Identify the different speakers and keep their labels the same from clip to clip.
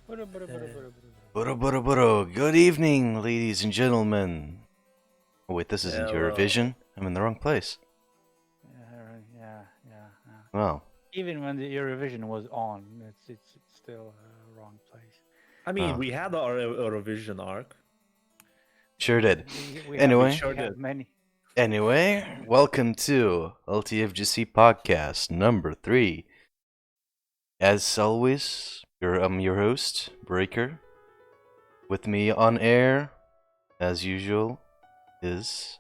Speaker 1: Good evening, ladies and gentlemen. Oh, wait, this isn't
Speaker 2: Hello.
Speaker 1: Eurovision. I'm in the wrong place.
Speaker 3: Yeah.
Speaker 1: Wow.
Speaker 3: Even when the Eurovision was on, it's still a wrong place.
Speaker 2: I mean,
Speaker 1: Oh.
Speaker 2: we had our Eurovision arc.
Speaker 1: Sure did.
Speaker 3: We
Speaker 1: Anyway.
Speaker 3: have,
Speaker 2: Sure
Speaker 3: we have
Speaker 2: did.
Speaker 3: many.
Speaker 1: Anyway, welcome to LTFGC Podcast number 3. As always, I'm your host, Breaker. With me on air, as usual, is...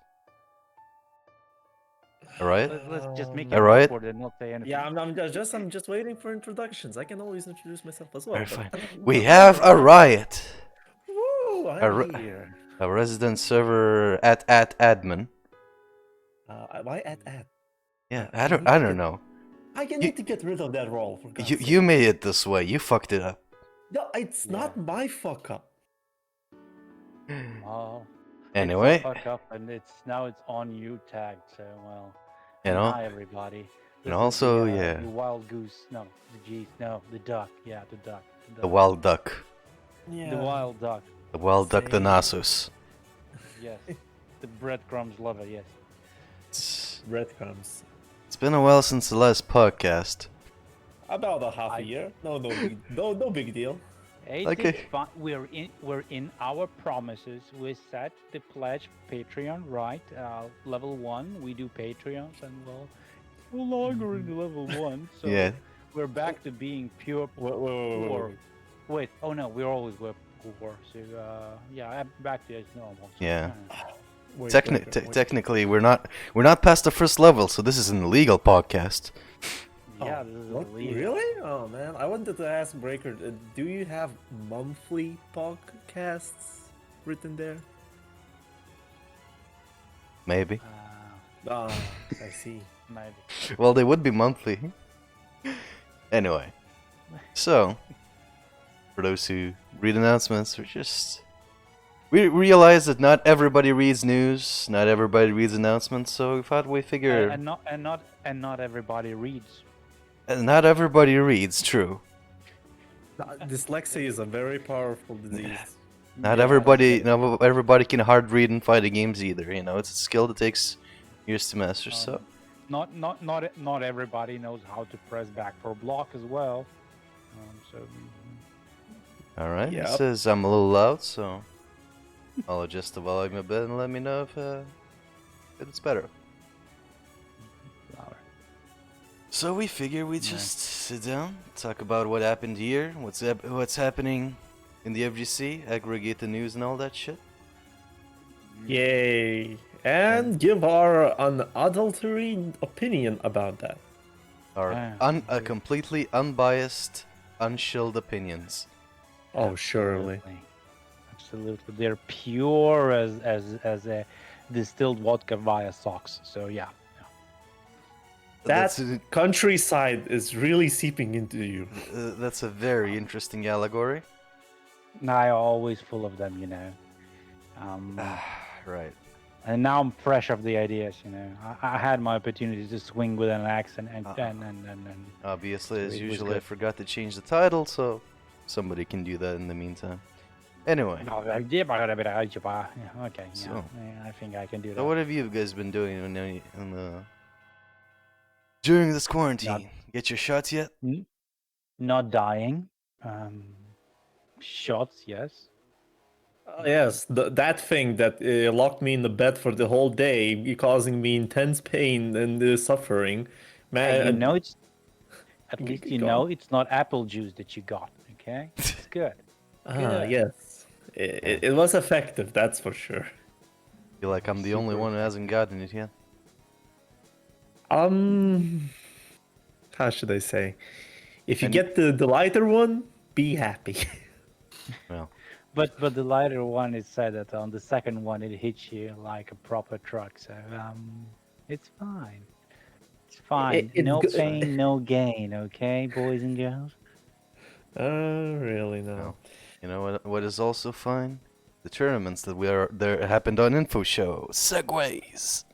Speaker 1: Alright?
Speaker 3: Let's just make it
Speaker 1: Alright.
Speaker 3: awkward and not say anything.
Speaker 2: Yeah, I'm just waiting for introductions. I can always introduce myself as well.
Speaker 1: Alright, fine.
Speaker 2: But
Speaker 1: We have a riot!
Speaker 2: Woo! I'm here.
Speaker 1: A resident server at admin.
Speaker 2: Why at?
Speaker 1: Yeah,
Speaker 2: I
Speaker 1: I don't know.
Speaker 2: I need to get rid of that role. For God's sake.
Speaker 1: You made it this way. You fucked it up.
Speaker 2: No, it's not my fuck up.
Speaker 3: Well,
Speaker 1: Anyway,
Speaker 3: it's a fuck up, and it's on you tagged. So well,
Speaker 1: you know,
Speaker 3: hi everybody.
Speaker 1: and
Speaker 3: This is
Speaker 1: also,
Speaker 3: the,
Speaker 1: yeah,
Speaker 3: the wild goose. No, the geese. No, the duck. Yeah, the duck.
Speaker 1: the wild duck.
Speaker 2: Yeah.
Speaker 3: The wild duck.
Speaker 1: The wild duck, the
Speaker 2: Same.
Speaker 1: Nasus.
Speaker 3: Yes. The breadcrumbs lover. Yes.
Speaker 2: Breadcrumbs.
Speaker 1: It's been a while since the last podcast.
Speaker 2: About a half a year. No big deal.
Speaker 1: Okay.
Speaker 3: We're in our promises. We set the pledge Patreon, right? Level 1, we do Patreons, and well, no longer in the level 1. So
Speaker 1: Yeah.
Speaker 3: we're back to being pure poor. Wait, oh no, we always were poor. So yeah, I'm back to as normal. So,
Speaker 1: Yeah.
Speaker 2: Wait,
Speaker 1: Technically, we're not past the first level, so this is an illegal podcast.
Speaker 3: Yeah, this is
Speaker 2: What?
Speaker 3: illegal.
Speaker 2: Really? Oh man, I wanted to ask Breaker, do you have monthly podcasts written there?
Speaker 1: Maybe.
Speaker 2: Ah, I see.
Speaker 3: Maybe.
Speaker 1: Well, they would be monthly. Anyway, so for those who read announcements, we realize that not everybody reads news, not everybody reads announcements, so we thought we figure
Speaker 3: And not everybody reads.
Speaker 1: not everybody reads. True.
Speaker 2: Dyslexia is a very powerful disease.
Speaker 1: Not
Speaker 3: Yeah,
Speaker 1: everybody can hard read and fight games either. You know, it's a skill that takes years to master. So
Speaker 3: Not everybody knows how to press back for block as well.
Speaker 1: all right.
Speaker 2: Yep.
Speaker 1: It says I'm a little loud, so I'll adjust the volume a bit and let me know if it's better. So we figure we just sit down, talk about what happened here, what's happening in the FGC, aggregate the news and all that shit.
Speaker 2: Yay! And give our unadulterated opinion about that.
Speaker 1: Our completely unbiased, unshilled opinions.
Speaker 2: Oh, surely.
Speaker 3: Absolutely. They're pure as a distilled vodka via socks. So yeah.
Speaker 2: That countryside is really seeping into you.
Speaker 1: That's a very interesting allegory.
Speaker 3: I'm always full of them, you know.
Speaker 1: Right.
Speaker 3: And now I'm fresh of the ideas, you know. I had my opportunity to swing with an axe and
Speaker 1: Obviously, as
Speaker 3: it was
Speaker 1: usual, I
Speaker 3: good.
Speaker 1: forgot to change the title, so somebody can do that in the meantime. Anyway,
Speaker 3: yeah, okay,
Speaker 1: So-
Speaker 3: yeah, I think I can do
Speaker 1: so
Speaker 3: that.
Speaker 1: what have you guys been doing during this quarantine? Get your shots yet?
Speaker 3: Not dying. Shots, yes.
Speaker 2: Yes, that thing that locked me in the bed for the whole day, causing me intense pain and suffering. Man,
Speaker 3: Hey, you know it's at
Speaker 2: G-
Speaker 3: least
Speaker 2: g-
Speaker 3: you
Speaker 2: go
Speaker 3: know
Speaker 2: on.
Speaker 3: it's not apple juice that you got. Okay, it's good. Good.
Speaker 2: Yes, it was effective, that's for sure.
Speaker 1: Feel like I'm the only
Speaker 3: Super
Speaker 1: one who hasn't gotten it yet.
Speaker 2: How should I say? If you
Speaker 1: And-
Speaker 2: get the lighter one, be happy.
Speaker 1: Well,
Speaker 3: But the lighter one, it said that on the second one it hits you like a proper truck. So it's fine. It's fine.
Speaker 2: it's
Speaker 3: No
Speaker 2: good.
Speaker 3: pain, no gain. Okay, boys and girls.
Speaker 2: Really no.
Speaker 1: No. You know what is also fine? The tournaments that there happened on Info Show. Segways.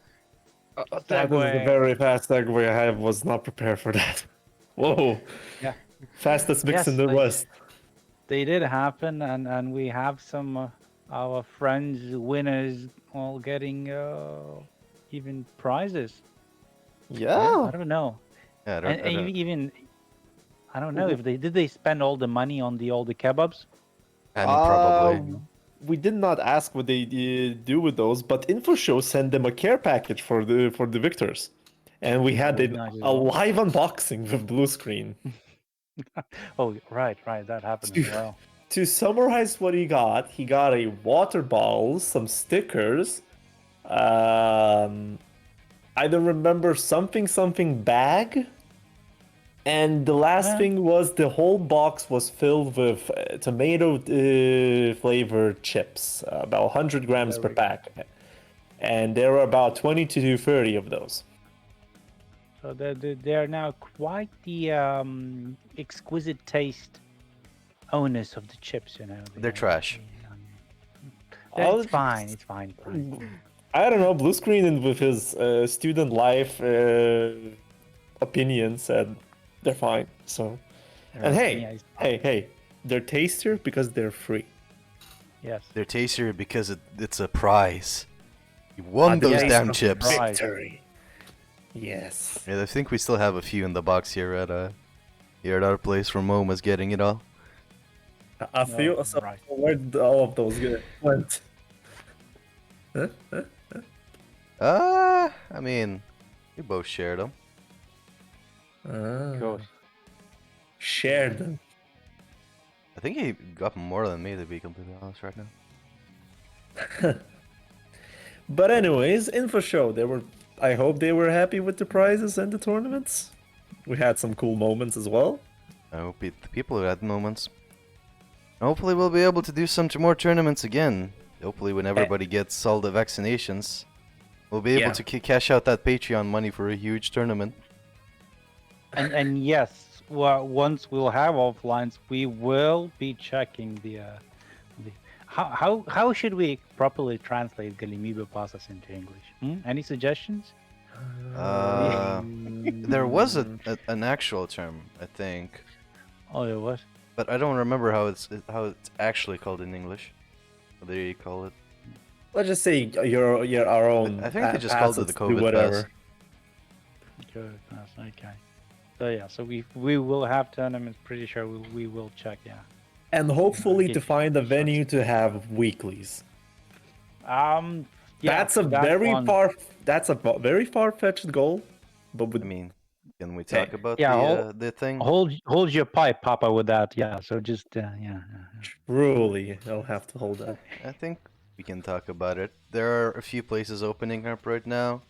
Speaker 2: That was the very fast segue. I was not prepared for that. Whoa.
Speaker 3: Yeah.
Speaker 2: Fastest mix
Speaker 3: Yes,
Speaker 2: in the
Speaker 3: like-
Speaker 2: West.
Speaker 3: they did happen, and we have some our friends winners all getting even prizes.
Speaker 2: Yeah.
Speaker 3: I don't know.
Speaker 1: Yeah,
Speaker 3: And even I don't know if they spend all the money on all the kebabs.
Speaker 1: I mean, probably.
Speaker 2: We did not ask what they do with those, but InfoShow sent them a care package for the victors, and we had
Speaker 3: was nice as
Speaker 2: a
Speaker 3: well.
Speaker 2: live unboxing with blue screen.
Speaker 3: Oh, right, that happened as well.
Speaker 2: To summarize what he got a water bottle, some stickers, I don't remember something bag, and the last thing was the whole box was filled with tomato flavored chips, about 100 grams per pack, and there were about 20 to 30 of those.
Speaker 3: So they're now quite the exquisite taste owners of the chips, you know.
Speaker 1: They're trash.
Speaker 3: It's fine. It's fine.
Speaker 2: I don't know. Blue Screen and with his student life opinion said they're fine. So, and hey, they're tastier because they're free.
Speaker 3: Yes.
Speaker 1: They're tastier because it's a prize. You won
Speaker 3: the
Speaker 1: those
Speaker 3: taste
Speaker 1: damn
Speaker 3: of
Speaker 1: chips.
Speaker 3: prize.
Speaker 2: Victory. Yes.
Speaker 1: Yeah, I think we still have a few in the box here at our place from Moma's getting it all.
Speaker 2: I feel so.
Speaker 3: Right.
Speaker 2: Where did all of those went?
Speaker 1: I mean, we both shared them.
Speaker 3: Of course.
Speaker 2: Shared them.
Speaker 1: I think he got more than me, to be completely honest, right now.
Speaker 2: But anyways, InfoShow, I hope they were happy with the prizes and the tournaments. We had some cool moments as well.
Speaker 1: I hope the people who had moments. Hopefully we'll be able to do some more tournaments again. Hopefully when everybody gets all the vaccinations, we'll be able to cash out that Patreon money for a huge tournament.
Speaker 3: And yes, once we'll have offlines, we will be checking the how should we properly translate Galimibio Pasas into English? Any suggestions?
Speaker 1: There was an actual term, I think,
Speaker 3: Oh, there was.
Speaker 1: but I don't remember how it's actually called in English. What do you call it?
Speaker 2: Let's just say you're our own.
Speaker 1: I think they just called it the
Speaker 2: passes, do
Speaker 1: COVID
Speaker 2: whatever.
Speaker 1: pass.
Speaker 3: Good. Okay. So yeah, so we will have tournaments. Pretty sure we will check. Yeah.
Speaker 2: And hopefully
Speaker 3: Okay.
Speaker 2: to find a venue to have weeklies.
Speaker 3: Yeah,
Speaker 2: That's a
Speaker 3: that
Speaker 2: very
Speaker 3: one.
Speaker 2: very far-fetched goal, but with
Speaker 1: I mean, can we talk about
Speaker 3: Yeah,
Speaker 1: the thing?
Speaker 3: Hold your pipe, Papa, with that. Yeah. So just yeah.
Speaker 2: truly, I'll have to hold that.
Speaker 1: I think we can talk about it. There are a few places opening up right now.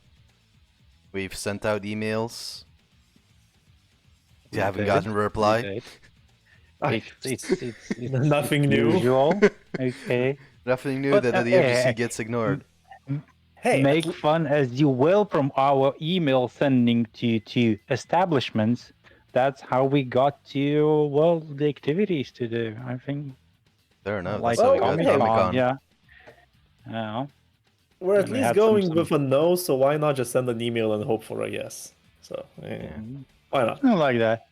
Speaker 1: We've sent out emails. You haven't gotten a reply.
Speaker 3: It's
Speaker 2: Nothing new.
Speaker 3: usual. Okay.
Speaker 1: Nothing new
Speaker 3: But,
Speaker 1: that the FGC gets ignored.
Speaker 2: Hey,
Speaker 3: Make fun as you will from our email sending to establishments. That's how we got to the activities to do. I think
Speaker 1: Fair enough.
Speaker 3: like
Speaker 1: That's how we got
Speaker 3: Comic
Speaker 1: Comic-Con.
Speaker 3: Con. Yeah. Yeah.
Speaker 2: we're at
Speaker 3: we
Speaker 2: least
Speaker 3: had
Speaker 2: going
Speaker 3: some-
Speaker 2: with a no, so why not just send an email and hope for a yes? So why not?
Speaker 3: Something like that.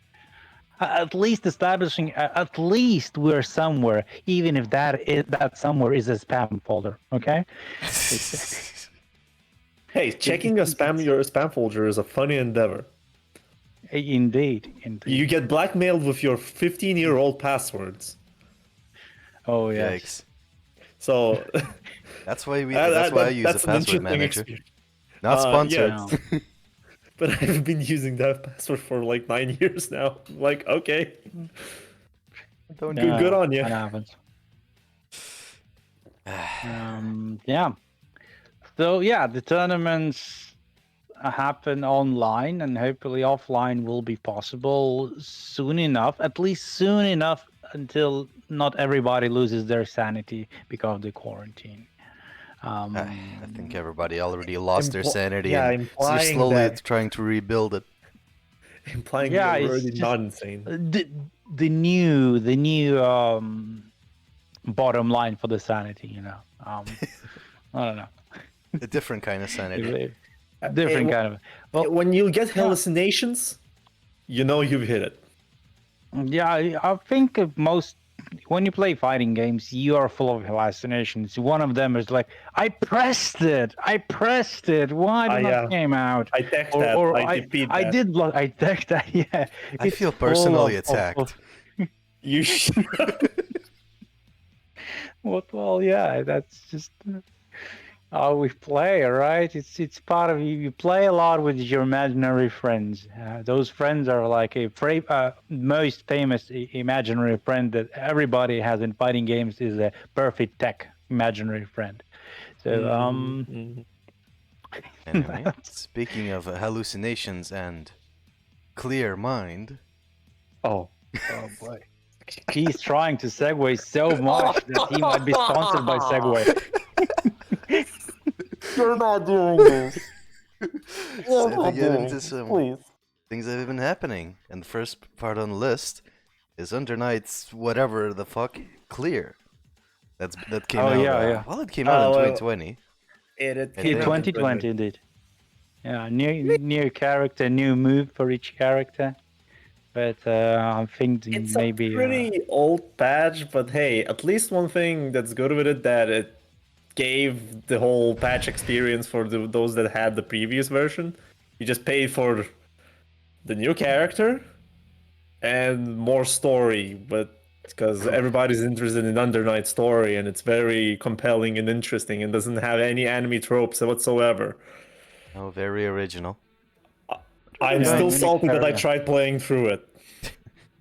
Speaker 3: At least establishing, at least we're somewhere, even if that somewhere is a spam folder. Okay.
Speaker 2: Hey, checking your spam folder is a funny endeavor.
Speaker 3: Indeed.
Speaker 2: You get blackmailed with your 15-year-old passwords.
Speaker 3: Oh yes.
Speaker 1: Yikes.
Speaker 2: So
Speaker 1: That's why I use a
Speaker 2: that's an
Speaker 1: password
Speaker 2: interesting
Speaker 1: manager.
Speaker 2: experience.
Speaker 1: Not sponsored.
Speaker 2: yeah. But I've been using that password for like 9 years now. Like, okay.
Speaker 1: Don't
Speaker 2: do good on you.
Speaker 3: That happens. Yeah. So yeah, the tournaments happen online, and hopefully offline will be possible soon enough. At least soon enough until not everybody loses their sanity because of the quarantine.
Speaker 1: I think everybody already lost their sanity
Speaker 2: yeah,
Speaker 1: and they're
Speaker 2: implying
Speaker 1: slowly
Speaker 2: that-
Speaker 1: trying to rebuild it.
Speaker 2: Implying
Speaker 3: Yeah,
Speaker 2: you're
Speaker 3: it's
Speaker 2: already
Speaker 3: just-
Speaker 2: not insane.
Speaker 3: The new bottom line for the sanity, you know. I don't know.
Speaker 1: A different kind of sanity.
Speaker 3: Different kind of. Well,
Speaker 2: When you get hallucinations, you know you've hit it.
Speaker 3: yeah, I think most when you play fighting games, you are full of hallucinations. One of them is like, I pressed it. Why did
Speaker 2: Yeah.
Speaker 3: not came out?
Speaker 2: I text
Speaker 3: Or,
Speaker 2: that.
Speaker 3: or
Speaker 2: I
Speaker 3: I,
Speaker 2: defeat
Speaker 3: I
Speaker 2: that.
Speaker 3: did block. I text that. Yeah,
Speaker 1: I
Speaker 3: it's
Speaker 1: feel
Speaker 3: full
Speaker 1: personally
Speaker 3: of
Speaker 1: attacked.
Speaker 2: You should.
Speaker 3: well, yeah, that's just how we play, right? It's part of you. You play a lot with your imaginary friends. Those friends are like most famous imaginary friend that everybody has in fighting games is a perfect tech imaginary friend. So
Speaker 2: Mhm.
Speaker 1: Anyway, speaking of hallucinations and clear mind,
Speaker 2: Oh.
Speaker 3: oh boy, he's trying to segue so much that he might be sponsored by Segway.
Speaker 2: You're not doing this. You're
Speaker 1: time to
Speaker 2: not
Speaker 1: get
Speaker 2: doing
Speaker 1: into
Speaker 2: this,
Speaker 1: some
Speaker 2: please.
Speaker 1: things that have been happening. And the first part on the list is Under Night's whatever the fuck clear. That came
Speaker 3: Oh,
Speaker 1: out.
Speaker 3: yeah.
Speaker 1: Well, it came out in
Speaker 2: Well,
Speaker 1: 2020.
Speaker 2: It
Speaker 1: I
Speaker 2: came
Speaker 1: think.
Speaker 2: out in
Speaker 3: 2020 indeed. Yeah, new character, new move for each character. But I think
Speaker 2: It's
Speaker 3: maybe
Speaker 2: a pretty old patch, but hey, at least one thing that's good with it that it gave the whole patch experience for those that had the previous version. You just pay for the new character and more story, but because everybody's interested in Under Night story and it's very compelling and interesting and doesn't have any anime tropes whatsoever.
Speaker 1: Oh, very original.
Speaker 2: I'm
Speaker 3: Yeah,
Speaker 2: still
Speaker 3: unique
Speaker 2: salty that I
Speaker 3: character.
Speaker 2: tried playing through it.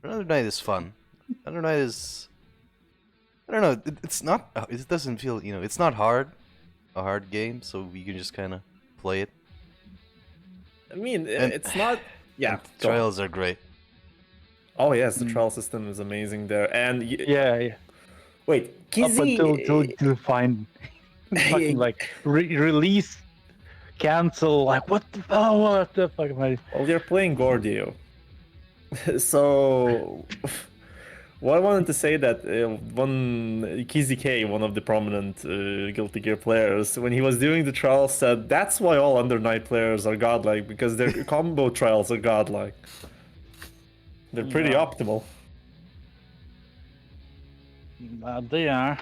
Speaker 1: Under Night is fun. Under Night is. I don't know. It's not. It doesn't feel. It's not hard. A hard game, so you can just kind of play it.
Speaker 2: I mean,
Speaker 1: And-
Speaker 2: it's not. Yeah.
Speaker 1: And
Speaker 2: go on.
Speaker 1: trials are great.
Speaker 2: Oh yes, the trial system is amazing there. And
Speaker 3: yeah.
Speaker 2: wait,
Speaker 3: Up until
Speaker 2: Kizzy.
Speaker 3: to find fucking like release, cancel. Like what the fuck am I?
Speaker 2: Well, you're playing Gordio. So, what I wanted to say that Kizzy K, one of the prominent Guilty Gear players, when he was doing the trial, said that's why all Under Night players are godlike because their combo trials are godlike. They're pretty
Speaker 3: Yeah.
Speaker 2: optimal.
Speaker 3: They are.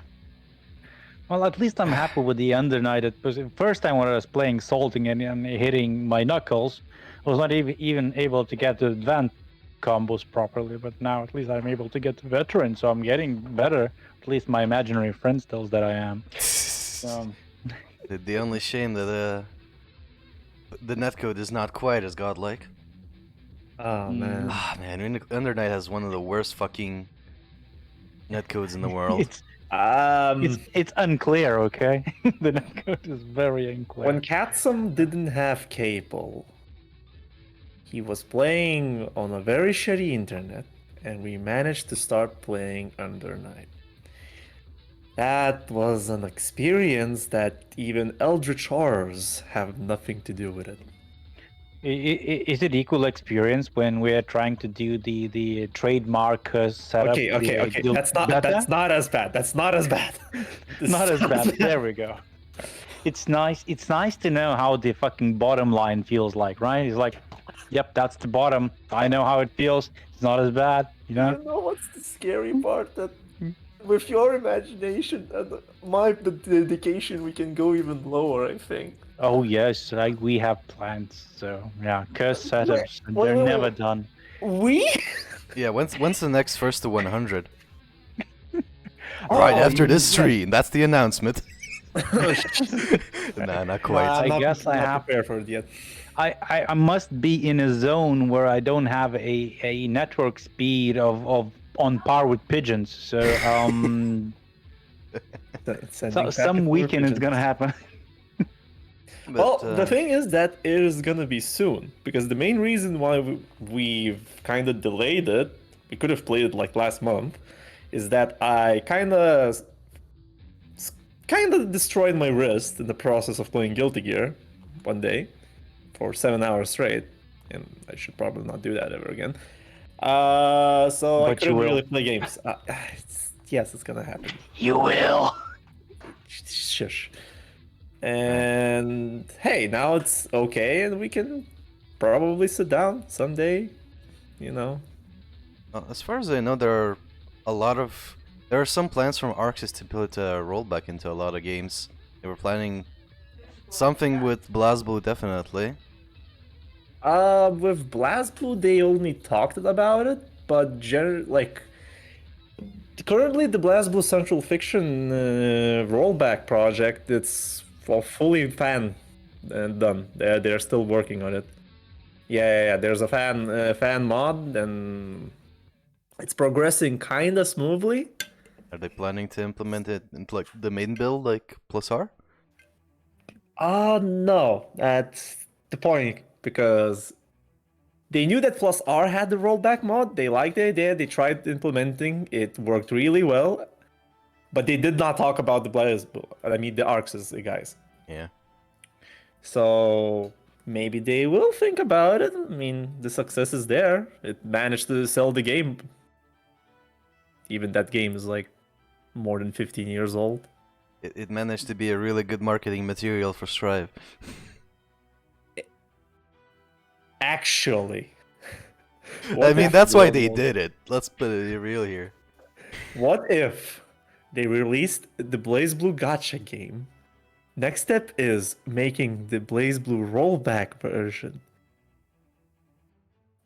Speaker 3: Well, at least I'm happy with the Under Night. It was the first time when I was playing Salting and hitting my knuckles, I was not even able to get the advanced combos properly. But now at least I'm able to get the veteran, so I'm getting better. At least my imaginary friend tells that I am.
Speaker 1: The only shame that the netcode is not quite as godlike.
Speaker 2: Oh man.
Speaker 1: Ah man, Under Night has one of the worst fucking netcodes in the world.
Speaker 3: It's unclear, okay? The netcode is very unclear.
Speaker 2: When Katsum didn't have cable, he was playing on a very shitty internet, and we managed to start playing Under Night. That was an experience that even Eldritch Horrors have nothing to do with it.
Speaker 3: Is it equal experience when we're trying to do the trademark setup?
Speaker 2: Okay. That's not as bad. That's not as bad.
Speaker 3: Not as bad. There we go. It's nice. It's nice to know how the fucking bottom line feels like, right? It's like, yep, that's the bottom. I know how it feels. It's not as bad, you know.
Speaker 2: You know what's the scary part? That with your imagination and my dedication, we can go even lower. I think.
Speaker 3: Oh yes, like we have plans. So yeah, curse setups. They're
Speaker 2: wait.
Speaker 3: never done.
Speaker 2: We?
Speaker 1: Yeah, when's the next first to 100? Right after this stream, that's the announcement. Nah, not quite.
Speaker 3: I guess I have-
Speaker 2: prepared for it yet.
Speaker 3: I must be in a zone where I don't have a network speed of on par with pigeons. So some weekend is gonna happen.
Speaker 1: But,
Speaker 2: Well, the thing is that it is gonna be soon because the main reason why we've kind of delayed it, we could have played it like last month, is that I kind of destroyed my wrist in the process of playing Guilty Gear one day for 7 hours straight, and I should probably not do that ever again. So I
Speaker 3: But you
Speaker 2: couldn't
Speaker 3: will.
Speaker 2: really play games. Yes, it's gonna happen.
Speaker 3: You will.
Speaker 2: Shush. And hey, now it's okay, and we can probably sit down someday. You know.
Speaker 1: as far as I know, there are a lot of There are some plans from Arxis to put a rollback into a lot of games. They were planning something with BlazBlue, definitely.
Speaker 2: With BlazBlue, they only talked about it, but currently the BlazBlue Central Fiction rollback project, it's fully fan done. They're still working on it. Yeah. There's a fan mod, and it's progressing kinda smoothly.
Speaker 1: Are they planning to implement it into like the main build, like plus R?
Speaker 2: No, that's the point, because they knew that Plus R had the rollback mod. They liked the idea. They tried implementing. It worked really well, but they did not talk about the the Arxes guys.
Speaker 1: Yeah.
Speaker 2: So maybe they will think about it. I mean, the success is there. It managed to sell the game. Even that game is like more than 15 years old.
Speaker 1: It managed to be a really good marketing material for Strive.
Speaker 2: Actually.
Speaker 1: I mean, that's why they did it. Let's put it real here.
Speaker 2: What if they released the BlazBlue Gacha game? Next step is making the BlazBlue rollback version.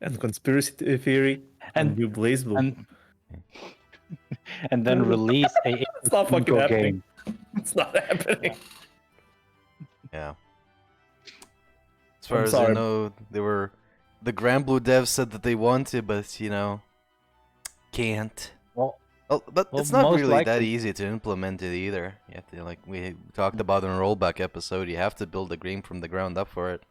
Speaker 2: And conspiracy theory and new BlazBlue.
Speaker 3: And then release a
Speaker 2: It's not fucking
Speaker 3: Eco
Speaker 2: happening.
Speaker 3: game.
Speaker 2: It's not happening.
Speaker 1: Yeah. As far
Speaker 2: I'm
Speaker 1: as I
Speaker 2: sorry.
Speaker 1: know, the Granblue devs said that they wanted, but can't.
Speaker 3: Well,
Speaker 1: But
Speaker 3: Well,
Speaker 1: it's not
Speaker 3: most
Speaker 1: really that
Speaker 3: likely-
Speaker 1: easy to implement it either. You have to, like we talked about in a rollback episode, you have to build a game from the ground up for it.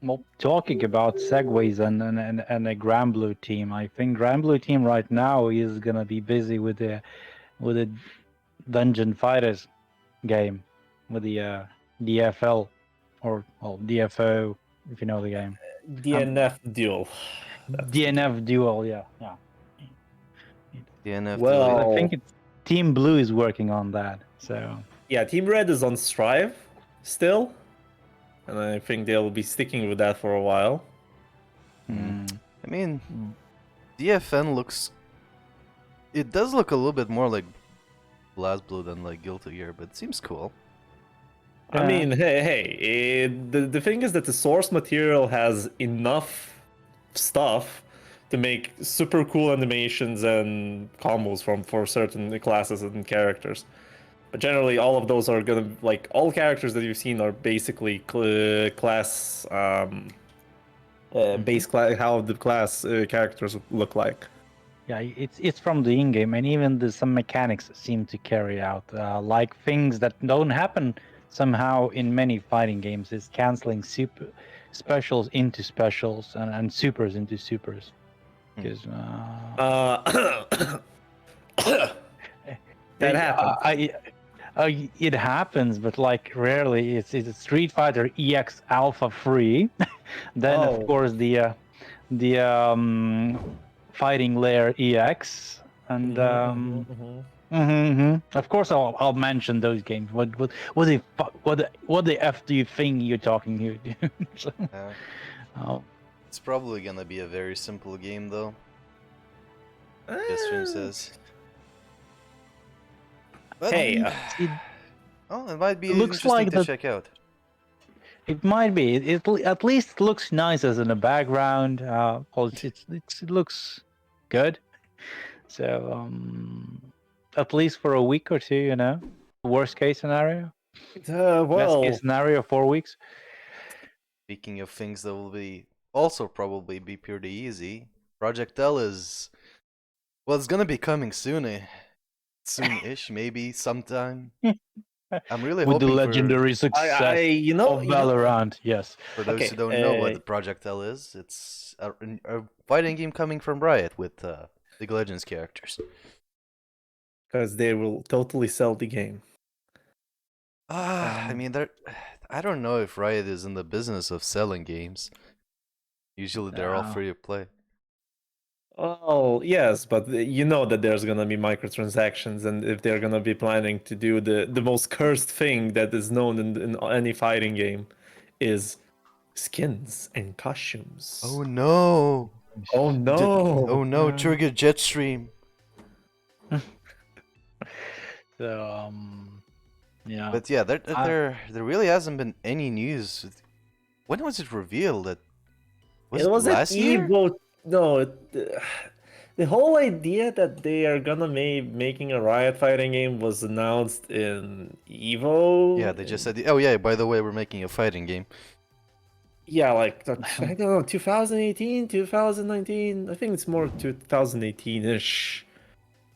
Speaker 3: well, talking about segues and a Granblue team, I think Granblue team right now is gonna be busy with the Dungeon Fighters game, with the DFL or DFO, if you know the game.
Speaker 2: DNF duel.
Speaker 3: DNF Duel, yeah.
Speaker 1: DNF
Speaker 2: Well-
Speaker 3: I think it's Team Blue is working on that. So
Speaker 2: Yeah, Team Red is on Strive still. And I think they'll be sticking with that for a while.
Speaker 1: I mean, DFN looks. It does look a little bit more like BlazBlue than like Guilty Gear, but it seems cool.
Speaker 2: I mean, the thing is that the source material has enough stuff to make super cool animations and combos for certain classes and characters. But generally, all of those are gonna all characters that you've seen are basically class base class, how the class characters look like.
Speaker 3: yeah, it's from the in-game, and even some mechanics seem to carry out, like things that don't happen somehow in many fighting games. Is canceling super specials into specials and supers into supers. Because
Speaker 2: That happens.
Speaker 3: It happens, but like rarely. It's Street Fighter EX Alpha 3, then
Speaker 2: Oh.
Speaker 3: of course the Fighting Layer EX, and of course I'll mention those games. What the f do you think you're talking here? So, oh,
Speaker 1: It's probably gonna be a very simple game though. Stream says. But,
Speaker 2: Hey,
Speaker 1: it might be
Speaker 3: looks
Speaker 1: interesting
Speaker 3: like
Speaker 1: to
Speaker 3: the-
Speaker 1: check out.
Speaker 3: it might be. It at least looks nice as in the background. It looks good. So at least for a week or two, Worst case scenario. Best
Speaker 2: well,
Speaker 3: case scenario, 4 weeks.
Speaker 1: Speaking of things that will be also probably be pretty easy, Project L is it's gonna be coming soon-ish, maybe sometime. I'm really
Speaker 3: With the
Speaker 1: hoping
Speaker 3: legendary success of Valorant, yes.
Speaker 1: for those
Speaker 2: Okay,
Speaker 1: who don't know what the Project L is, it's a fighting game coming from Riot with League of Legends characters.
Speaker 2: because they will totally sell the game.
Speaker 1: I mean, I don't know if Riot is in the business of selling games. Usually they're all
Speaker 3: No.
Speaker 1: free to play.
Speaker 2: Oh, yes, but you know that there's gonna be microtransactions, and if they're gonna be planning to do the most cursed thing that is known in any fighting game, is skins and costumes.
Speaker 1: Oh no!
Speaker 2: Oh no!
Speaker 1: Oh no! Trigger Jetstream.
Speaker 3: So yeah.
Speaker 1: But yeah, there really hasn't been any news. When was it revealed? That was
Speaker 2: It
Speaker 1: it
Speaker 2: was at
Speaker 1: last year?
Speaker 2: Evo. No, the whole idea that they are gonna making a Riot fighting game was announced in Evo.
Speaker 1: Yeah, they just said, oh yeah, by the way, we're making a fighting game.
Speaker 2: Yeah, like I don't know, 2018, 2019. I think it's more 2018-ish.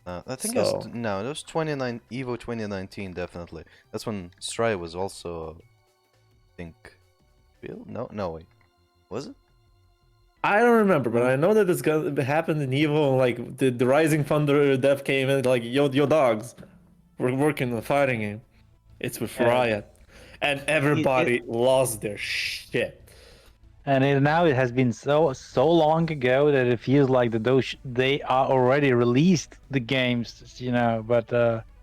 Speaker 1: I think
Speaker 2: So
Speaker 1: no, it was Evo 2019 definitely. That's when Stry was also, I think, built. No wait, was it?
Speaker 2: I don't remember, but I know that it's gonna happen in Evo. Like the Rising Thunder dev came in, like yo dogs, we're working on a fighting game. It's with
Speaker 3: Yeah,
Speaker 2: Riot, and everybody lost their shit.
Speaker 3: now it has been so long ago that it feels like they are already released the games, but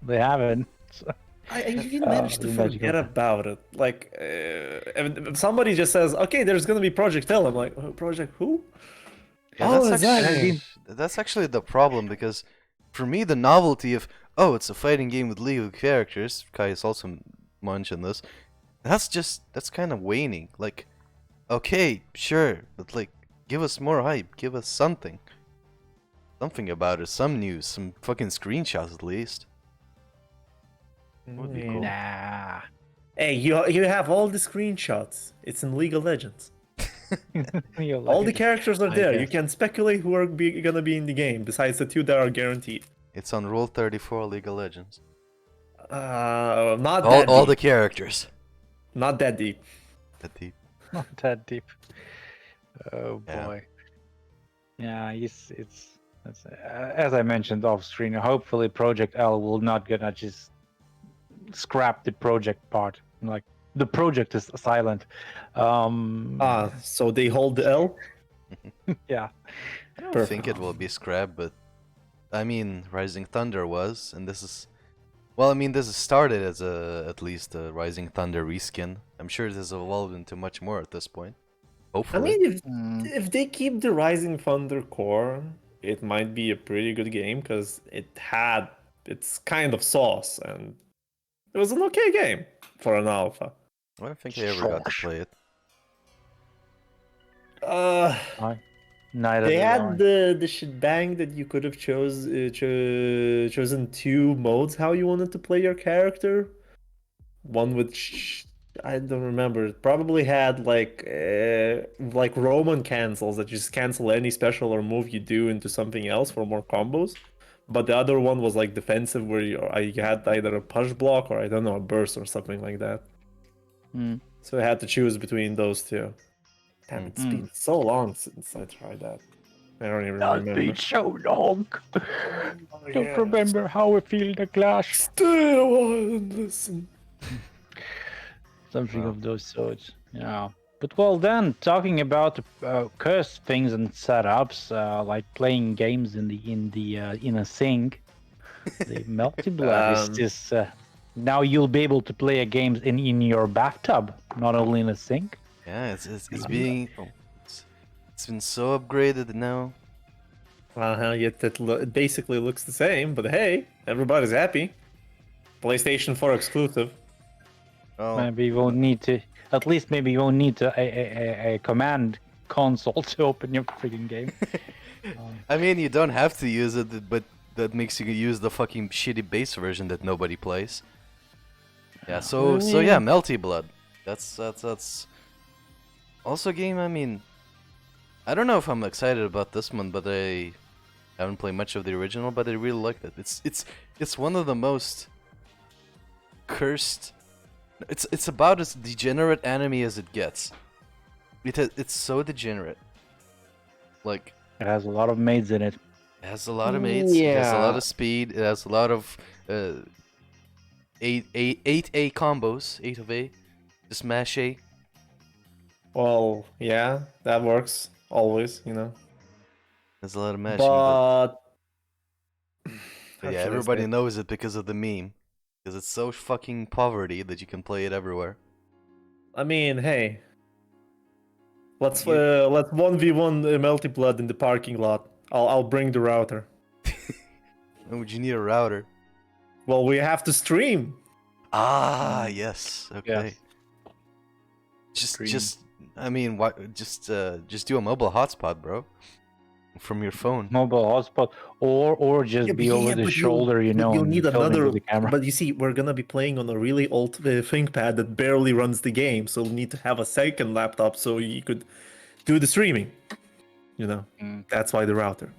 Speaker 3: they haven't. So,
Speaker 2: I even managed to
Speaker 3: the
Speaker 2: forget
Speaker 3: magical.
Speaker 2: about it. Like, if somebody just says, "Okay, there's gonna be Project L," I'm like, "Project who?"
Speaker 1: Yeah,
Speaker 2: Oh, exactly.
Speaker 1: that's actually the problem because for me the novelty of it's a fighting game with legal characters. Kai has also mentioned this. That's kind of waning. Like, okay, sure, but like, give us more hype, give us something about it, some news, some fucking screenshots at least. Would be cool.
Speaker 3: Nah.
Speaker 2: Hey, you have all the screenshots. It's in League of Legends.
Speaker 3: You're
Speaker 2: All the
Speaker 3: like,
Speaker 2: characters are
Speaker 3: I
Speaker 2: there. You
Speaker 3: guess.
Speaker 2: can speculate who are gonna be in the game, besides the two that are guaranteed.
Speaker 1: It's on Rule 34 League of Legends.
Speaker 2: Not
Speaker 1: All
Speaker 2: that
Speaker 1: all
Speaker 2: deep.
Speaker 1: the characters.
Speaker 2: Not that deep.
Speaker 1: That deep.
Speaker 3: Not that deep. Oh
Speaker 1: Yeah.
Speaker 3: boy. Yeah, it's as I mentioned off screen. Hopefully, Project L will not gonna just scrap the project part. Like the project is silent.
Speaker 2: So they hold the L.
Speaker 3: Yeah.
Speaker 1: I don't
Speaker 2: Perfect.
Speaker 1: think it will be scrapped, but I mean, Rising Thunder was, and this is. Well, I mean, this is started as at least a Rising Thunder reskin. I'm sure it has evolved into much more at this point.
Speaker 2: I
Speaker 1: Hopefully.
Speaker 2: mean,
Speaker 3: Mm.
Speaker 2: if they keep the Rising Thunder core, it might be a pretty good game because it had its kind of sauce, and it was an okay game for an alpha.
Speaker 1: I don't think I ever got to play it.
Speaker 2: Uh,
Speaker 3: Neither
Speaker 2: they
Speaker 3: did
Speaker 2: had
Speaker 3: I.
Speaker 2: the shitbang that you could have chosen two modes how you wanted to play your character. One which I don't remember. It probably had like Roman cancels that just cancel any special or move you do into something else for more combos. But the other one was like defensive where you had either a push block or I don't know, a burst or something like that.
Speaker 3: Mm.
Speaker 2: So I had to choose between those two. Damn, it's
Speaker 3: Mm.
Speaker 2: been so long since I tried that. I don't even
Speaker 3: That's
Speaker 2: remember.
Speaker 3: been so long. Don't
Speaker 2: yeah.
Speaker 3: remember how I feel the clash.
Speaker 2: Still won't listen.
Speaker 3: Something
Speaker 1: Wow.
Speaker 3: of those sorts. Yeah. But well, then talking about cursed things and setups, like playing games in a sink, the Melty Blood is
Speaker 2: Um,
Speaker 3: just now you'll be able to play a game in your bathtub, not only in a sink.
Speaker 1: Yeah, it's being. It's been so upgraded now.
Speaker 2: Yet it basically looks the same, but hey, everybody's happy. PlayStation 4 exclusive.
Speaker 1: Oh,
Speaker 3: Maybe you won't need to. At least maybe you won't need a command console to open your freaking game.
Speaker 1: I mean, you don't have to use it, but that makes you use the fucking shitty base version that nobody plays. Yeah, so yeah, Melty Blood. That's also a game. I mean, I don't know if I'm excited about this one, but I haven't played much of the original, but I really liked it. It's one of the most cursed. It's about as degenerate anime as it gets. It's so degenerate. Like,
Speaker 3: It has a lot of maids in it.
Speaker 1: it has a lot of mates. It has a lot
Speaker 2: Yeah.
Speaker 1: of speed. It has a lot of 8A combos. 8 of A. Just mash A.
Speaker 2: Well, yeah, that works always, you know.
Speaker 1: There's a lot of mashing,
Speaker 2: But
Speaker 1: but
Speaker 2: how
Speaker 1: yeah,
Speaker 2: should I say
Speaker 1: everybody
Speaker 2: it?
Speaker 1: knows it because of the meme. Because it's so fucking poverty that you can play it everywhere.
Speaker 2: I mean, hey, let's
Speaker 1: You-
Speaker 2: 1v1 Melty Blood in the parking lot. I'll bring the router.
Speaker 1: Why would you need a router?
Speaker 2: Well, we have to stream.
Speaker 1: Ah, yes. Okay.
Speaker 3: Yes. Stream.
Speaker 1: Just. I mean, why? Just do a mobile hotspot, bro. From your phone.
Speaker 3: Mobile hotspot, or just be over the shoulder,
Speaker 2: You'll
Speaker 3: and
Speaker 2: need
Speaker 3: filming
Speaker 2: another.
Speaker 3: with the camera.
Speaker 2: But you see, we're gonna be playing on a really old ThinkPad that barely runs the game, so we'll need to have a second laptop so you could do the streaming. You know, that's why the router.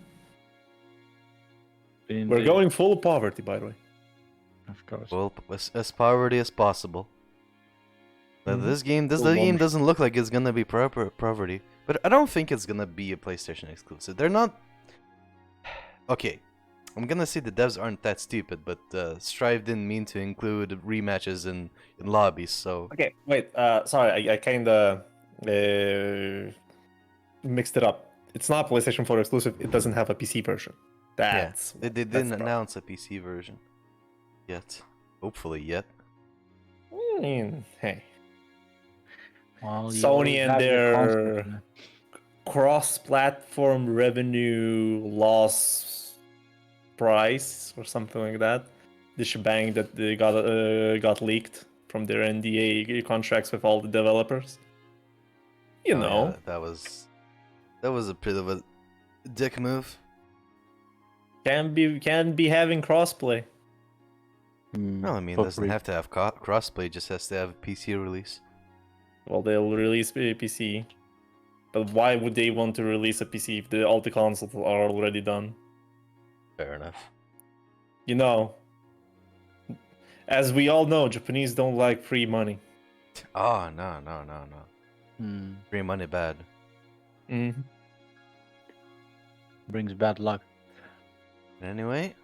Speaker 2: We're
Speaker 3: Indeed.
Speaker 2: going full poverty, by the way.
Speaker 3: Of course.
Speaker 1: Well, as poverty as possible. But
Speaker 2: Mhm.
Speaker 1: this game doesn't look like it's gonna be proper poverty. But I don't think it's gonna be a PlayStation exclusive. They're not. Okay, I'm gonna say the devs aren't that stupid, but Strive didn't mean to include rematches in lobbies, so.
Speaker 2: Okay, wait. Sorry, I kind of mixed it up. It's not PlayStation 4 exclusive. It doesn't have a PC version. That's
Speaker 1: They
Speaker 2: that's
Speaker 1: didn't
Speaker 2: the problem.
Speaker 1: announce a PC version yet. Hopefully yet.
Speaker 2: I mean, hey,
Speaker 3: Well, you
Speaker 2: Sony
Speaker 3: always
Speaker 2: and
Speaker 3: have your
Speaker 2: their
Speaker 3: console,
Speaker 2: cross-platform revenue loss price or something like that. The shebang that they got leaked from their NDA contracts with all the developers. You
Speaker 1: Oh,
Speaker 2: know,
Speaker 1: yeah, that was a bit of a dick move.
Speaker 2: can be having crossplay.
Speaker 1: Well, I mean, it
Speaker 3: for
Speaker 1: doesn't
Speaker 3: free.
Speaker 1: have to have crossplay; just has to have a PC release.
Speaker 2: Well, they'll release a PC, but why would they want to release a PC if all the consoles are already done?
Speaker 1: Fair enough.
Speaker 2: You know, as we all know, Japanese don't like free money.
Speaker 1: Oh no.
Speaker 3: Hmm.
Speaker 1: Free money bad.
Speaker 2: Mm-hmm.
Speaker 3: Brings bad luck.
Speaker 1: Anyway,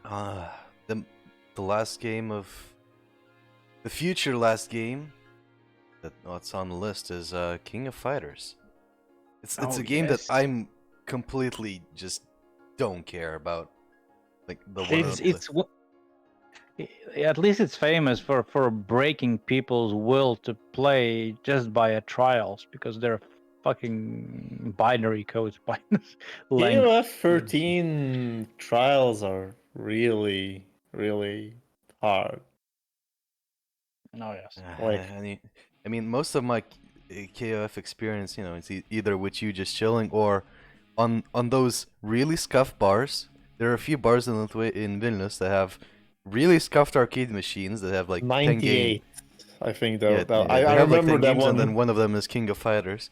Speaker 1: the last game of the future last game that's on the list is King of Fighters. It's
Speaker 3: Oh,
Speaker 1: a game that
Speaker 3: yes.
Speaker 1: I'm completely just don't care about. Like the one.
Speaker 3: At least it's famous for breaking people's will to play just by a trials because they're fucking binary codes by length.
Speaker 2: KOF 13 trials are really, really hard.
Speaker 3: Oh yes.
Speaker 2: Like,
Speaker 1: I mean, most of my KOF experience, it's either with you just chilling or on those really scuffed bars. There are a few bars in Vilnius that have really scuffed arcade machines that have like 10 games.
Speaker 2: 98, I think. Though,
Speaker 1: Yeah,
Speaker 2: I
Speaker 1: have like
Speaker 2: remember
Speaker 1: 10
Speaker 2: that
Speaker 1: games,
Speaker 2: one
Speaker 1: and then one of them is King of Fighters.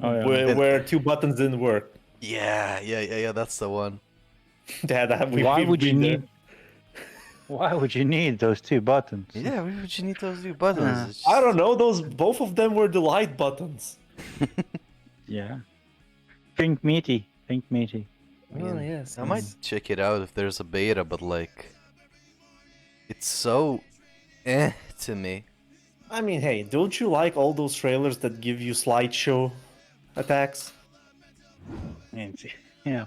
Speaker 3: Oh, yeah.
Speaker 2: where two buttons didn't work.
Speaker 1: Yeah, that's the one.
Speaker 3: Why would you need? Why would you need those two buttons?
Speaker 1: Yeah, why would you need those two buttons? It's
Speaker 2: I don't
Speaker 1: just-
Speaker 2: know. Both of them were the light buttons.
Speaker 3: Yeah. Think meaty.
Speaker 1: I mean,
Speaker 2: yes.
Speaker 1: I might check it out if there's a beta, but like, it's so to me.
Speaker 2: I mean, hey, don't you like all those trailers that give you slideshow attacks?
Speaker 3: Yeah.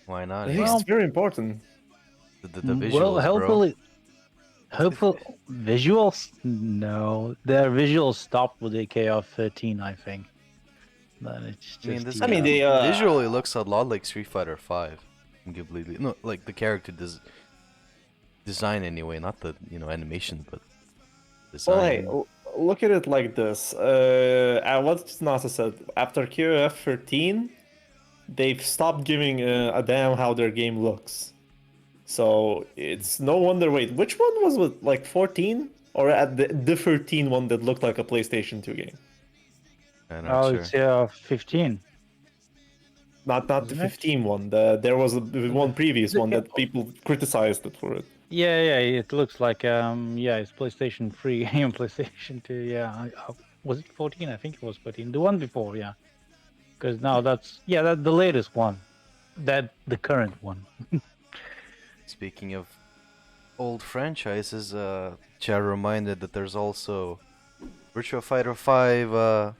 Speaker 1: Why not?
Speaker 2: I think it's very important.
Speaker 1: The visuals,
Speaker 3: Well,
Speaker 1: bro.
Speaker 3: hopefully, visuals. No, their visuals stopped with the KF 13. I think. But it's just.
Speaker 1: I mean, this
Speaker 2: I mean,
Speaker 1: game
Speaker 2: they,
Speaker 1: visually looks a lot like Street Fighter 5. Completely, no, like the character design anyway, not the animation, but design.
Speaker 2: Well, hey, look at it like this. What Nasa said, after KOF 13, they've stopped giving a damn how their game looks. So it's no wonder. Wait, which one was it? Like 14, or at the 13 one that looked like a PlayStation 2 game?
Speaker 1: I'm not sure.
Speaker 3: It's 15.
Speaker 2: Not the
Speaker 3: Isn't it?
Speaker 2: 15 one. There was one previous one that people criticized it for it.
Speaker 3: Yeah, it looks like it's PlayStation 3 and PlayStation 2. Yeah, was it 14? I think it was 14. The one before, yeah. Because now that's the latest one, the current one.
Speaker 1: Speaking of old franchises, Chad reminded that there's also Virtua Fighter 5.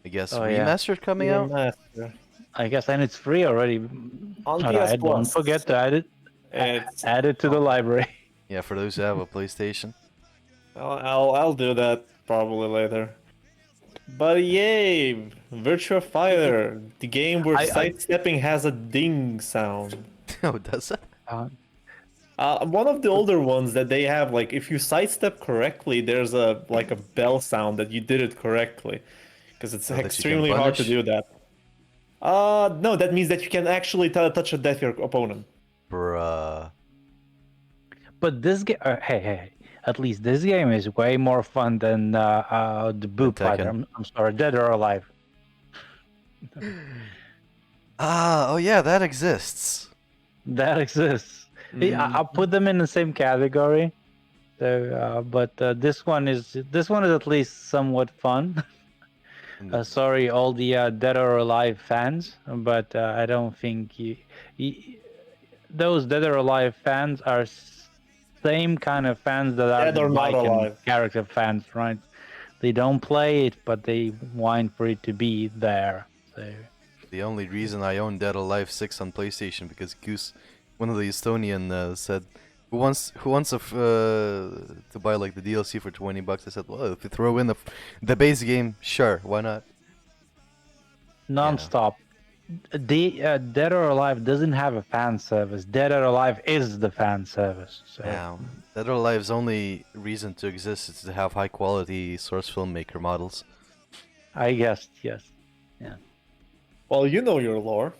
Speaker 1: I guess
Speaker 3: Oh, yeah.
Speaker 1: remastered coming out.
Speaker 2: Remaster.
Speaker 3: I guess, and it's free already.
Speaker 2: On
Speaker 3: Alright,
Speaker 2: PS
Speaker 3: don't
Speaker 2: Plus.
Speaker 3: forget to add it.
Speaker 2: It's,
Speaker 3: Add it to the library.
Speaker 1: Yeah, for those who have a PlayStation.
Speaker 2: I'll do that probably later. But yay, Virtua Fighter, the game where
Speaker 3: I
Speaker 2: sidestepping has a ding sound.
Speaker 1: Oh, does it?
Speaker 3: uh,
Speaker 2: One of the older ones that they have, like if you sidestep correctly, there's a like a bell sound that you did it correctly, because it's
Speaker 1: Oh, that you can
Speaker 2: extremely hard to
Speaker 1: punish?
Speaker 2: do that. No, that means that you can actually touch a death your opponent.
Speaker 1: Bruh.
Speaker 3: but this game, hey, at least this game is way more fun than the Boop Fighter.
Speaker 1: Tekken.
Speaker 3: I'm sorry, Dead or Alive.
Speaker 1: Oh yeah, that exists.
Speaker 3: That exists. Yeah,
Speaker 2: Mm.
Speaker 3: I'll put them in the same category. So, but this one is at least somewhat fun. Sorry, all the Dead or Alive fans, but I don't think those Dead or Alive fans are same kind of fans that are
Speaker 2: Dead
Speaker 3: the
Speaker 2: or Not
Speaker 3: bike and
Speaker 2: Alive.
Speaker 3: character fans, right? They don't play it, but they whine for it to be there. So
Speaker 1: The only reason I own Dead or Alive 6 on PlayStation because Goose, one of the Estonian, said, "Who wants to buy like the DLC for $20?" I said, "Well, if you throw in the base game, sure, why not?"
Speaker 3: non-stop. Dead or Alive doesn't have a fan service. Dead or Alive is the fan service. So
Speaker 1: Yeah, Dead or Alive's only reason to exist is to have high quality source filmmaker models.
Speaker 3: I guess yes. Yeah.
Speaker 2: Well, you know your lore.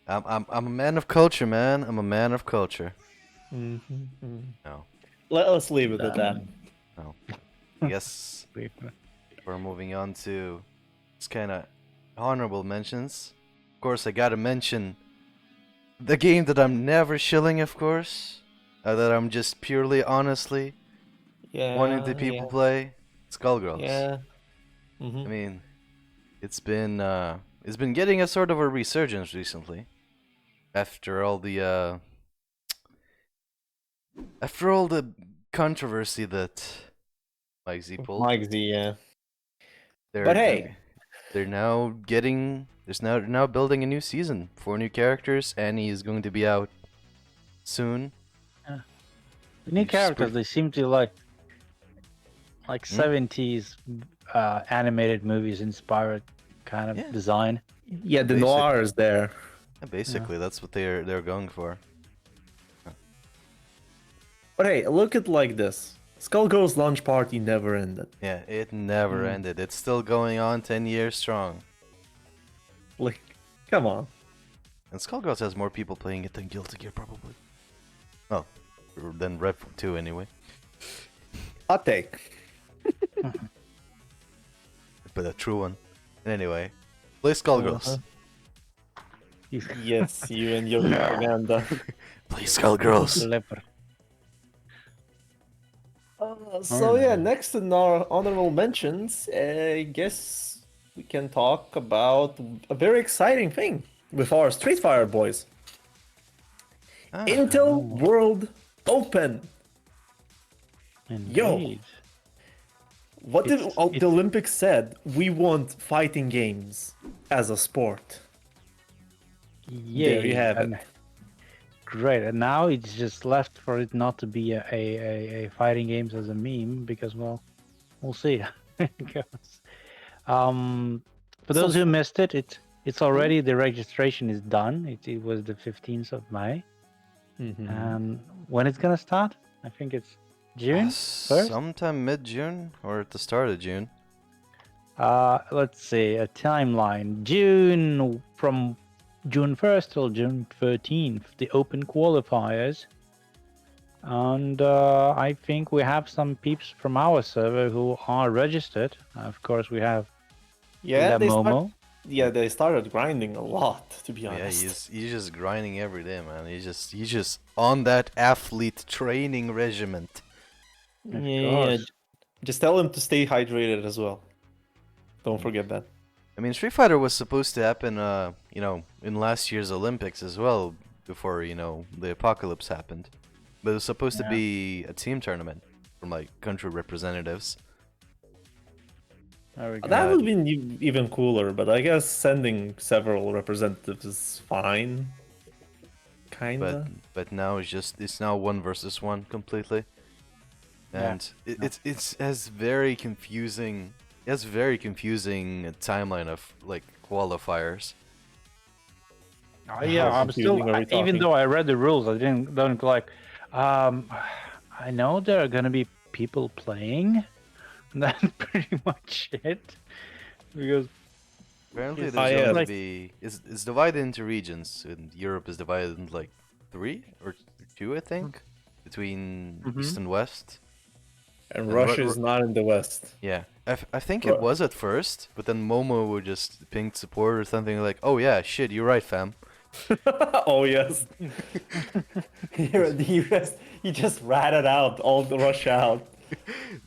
Speaker 1: I'm a man of culture, man. I'm a man of culture.
Speaker 2: Mm-hmm.
Speaker 1: No,
Speaker 2: Let us leave it at that.
Speaker 1: no. I guess we're moving on to this kind of honorable mentions. Of course, I gotta mention the game that I'm never shilling, of course. That I'm just purely, honestly wanting the people play. Skullgirls.
Speaker 2: Yeah.
Speaker 1: I
Speaker 2: Mm-hmm.
Speaker 1: mean, it's been getting a sort of a resurgence recently. After all the controversy that Mike Z pulled,
Speaker 2: Mike Z, yeah.
Speaker 1: they're
Speaker 2: But hey,
Speaker 1: they're now getting they're now building a new season, 4 new characters. Annie is going to be out soon.
Speaker 3: The new
Speaker 1: Which is
Speaker 3: characters,
Speaker 1: pretty-
Speaker 3: they seem to like 70s animated movies inspired kind of
Speaker 1: Yeah.
Speaker 3: design.
Speaker 2: yeah, the
Speaker 1: Basic.
Speaker 2: noir is there.
Speaker 1: Basically, that's what they're going for.
Speaker 2: But hey, look at like this. Skullgirls launch party never ended.
Speaker 1: Yeah, it never ended. It's still going on 10 years strong.
Speaker 2: Like, come on.
Speaker 1: And Skullgirls has more people playing it than Guilty Gear, probably. Oh, than Red 2 anyway.
Speaker 2: Hot take.
Speaker 1: But a true one. Anyway, play Skullgirls.
Speaker 2: Yes, you and your propaganda.
Speaker 1: Play Skullgirls.
Speaker 3: Leper.
Speaker 2: So yeah, next in our honorable mentions, I guess we can talk about a very exciting thing with our Street Fighter boys. Intel World Open.
Speaker 3: Indeed.
Speaker 2: What did
Speaker 3: It's-
Speaker 2: the Olympics said? We want fighting games as a sport.
Speaker 3: Yeah,
Speaker 2: There you have it.
Speaker 3: Great, and now it's just left for it not to be a fighting games as a meme because, well, we'll see how it goes. For those who missed it, it's already the registration is done. It was the 15th of May. And when it's gonna start? I think it's June 1st.
Speaker 1: Sometime mid-June or at the start of June.
Speaker 3: Let's see a timeline. June from June 1st till June 13th, the open qualifiers. And I think we have some peeps from our server who are registered. Of course, we have Momo.
Speaker 2: They started grinding a lot, to be
Speaker 1: Yeah,
Speaker 2: honest.
Speaker 1: he's just grinding every day, man. He's just on that athlete training regiment.
Speaker 2: Yeah, just tell him to stay hydrated as well. Don't forget that.
Speaker 1: I mean, Street Fighter was supposed to happen, in last year's Olympics as well, before, the apocalypse happened. But it was supposed to be a team tournament from, like, country representatives.
Speaker 3: There we go.
Speaker 2: That would have been even cooler, but I guess sending several representatives is fine. Kinda.
Speaker 1: But now it's now 1 versus 1 completely. and it's has very confusing. It has very confusing timeline of like qualifiers.
Speaker 3: Yeah,
Speaker 2: How
Speaker 3: I'm still.
Speaker 2: confusing are we
Speaker 3: Even
Speaker 2: talking?
Speaker 3: though I read the rules, I don't like. Um, I know there are gonna be people playing. That's pretty much it. Because
Speaker 1: Apparently,
Speaker 3: It's
Speaker 1: there's
Speaker 2: yes.
Speaker 1: going to
Speaker 3: like
Speaker 1: be it's divided into regions, and Europe is divided into like 3 or 2, I think, between East
Speaker 3: Mhm.
Speaker 1: and West.
Speaker 2: And
Speaker 1: And
Speaker 2: Russia is not in the West.
Speaker 1: yeah, I think it
Speaker 2: Ru-
Speaker 1: was at first, but then Momo would just ping support or something like, "Oh yeah, shit, you're right, fam."
Speaker 2: Oh yes. He just ratted out all the Russia out. The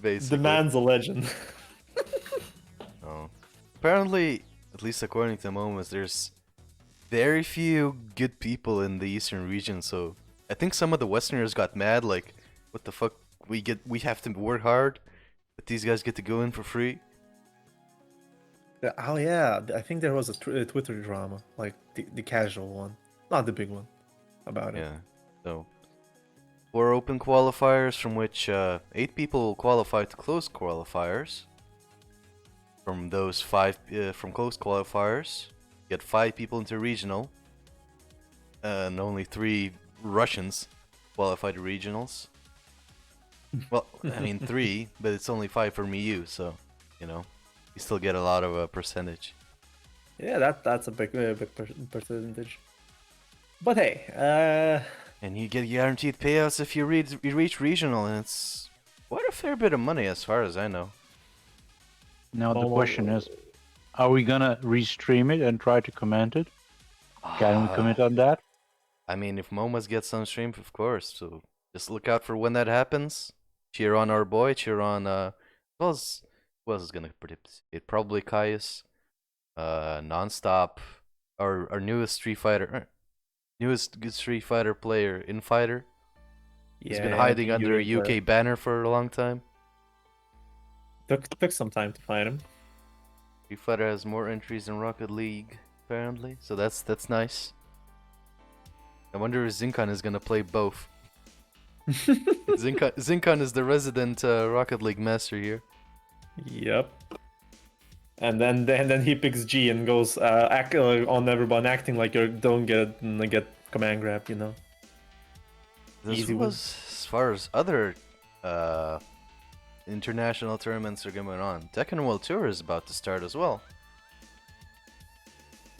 Speaker 1: Basically.
Speaker 2: man's a legend.
Speaker 1: Oh. Apparently, at least according to Momus, there's very few good people in the eastern region, so I think some of the westerners got mad, like, what the fuck, we have to work hard, but these guys get to go in for free.
Speaker 2: Oh yeah, I think there was a Twitter drama, like the casual one, not the big one, about it.
Speaker 1: Yeah, so 4 open qualifiers, from which 8 people will qualify to closed qualifiers. From those 5 from closed qualifiers, get 5 people into regional, and only 3 Russians qualify to regionals. Well, I mean 3, but it's only 5 from EU, so you know, you still get a lot of a percentage.
Speaker 2: Yeah, that's a big percentage. But hey,
Speaker 1: And you get guaranteed payouts if you reach regional, and it's quite a fair bit of money as far as I know.
Speaker 3: now the
Speaker 2: Momo-
Speaker 3: question is, are we gonna restream it and try to comment it? Can we commit on that?
Speaker 1: I mean, if Momas gets on stream, of course. So just look out for when that happens. Cheer on our boy. Cheer on who else is gonna participate? Probably Caius. Nonstop. Our newest newest good Street Fighter player, Infighter. He's been hiding under a UK banner for a long time.
Speaker 2: Took some time to find him.
Speaker 1: Street Fighter has more entries than Rocket League, apparently. So that's nice. I wonder if Zinkan is gonna play both. Zinkan is the resident Rocket League master here.
Speaker 2: Yep. And then he picks G and goes act on everyone, acting like you don't get command grab, you know.
Speaker 1: This
Speaker 2: Easy
Speaker 1: was as far as other international tournaments are going on. Tekken World Tour is about to start as well.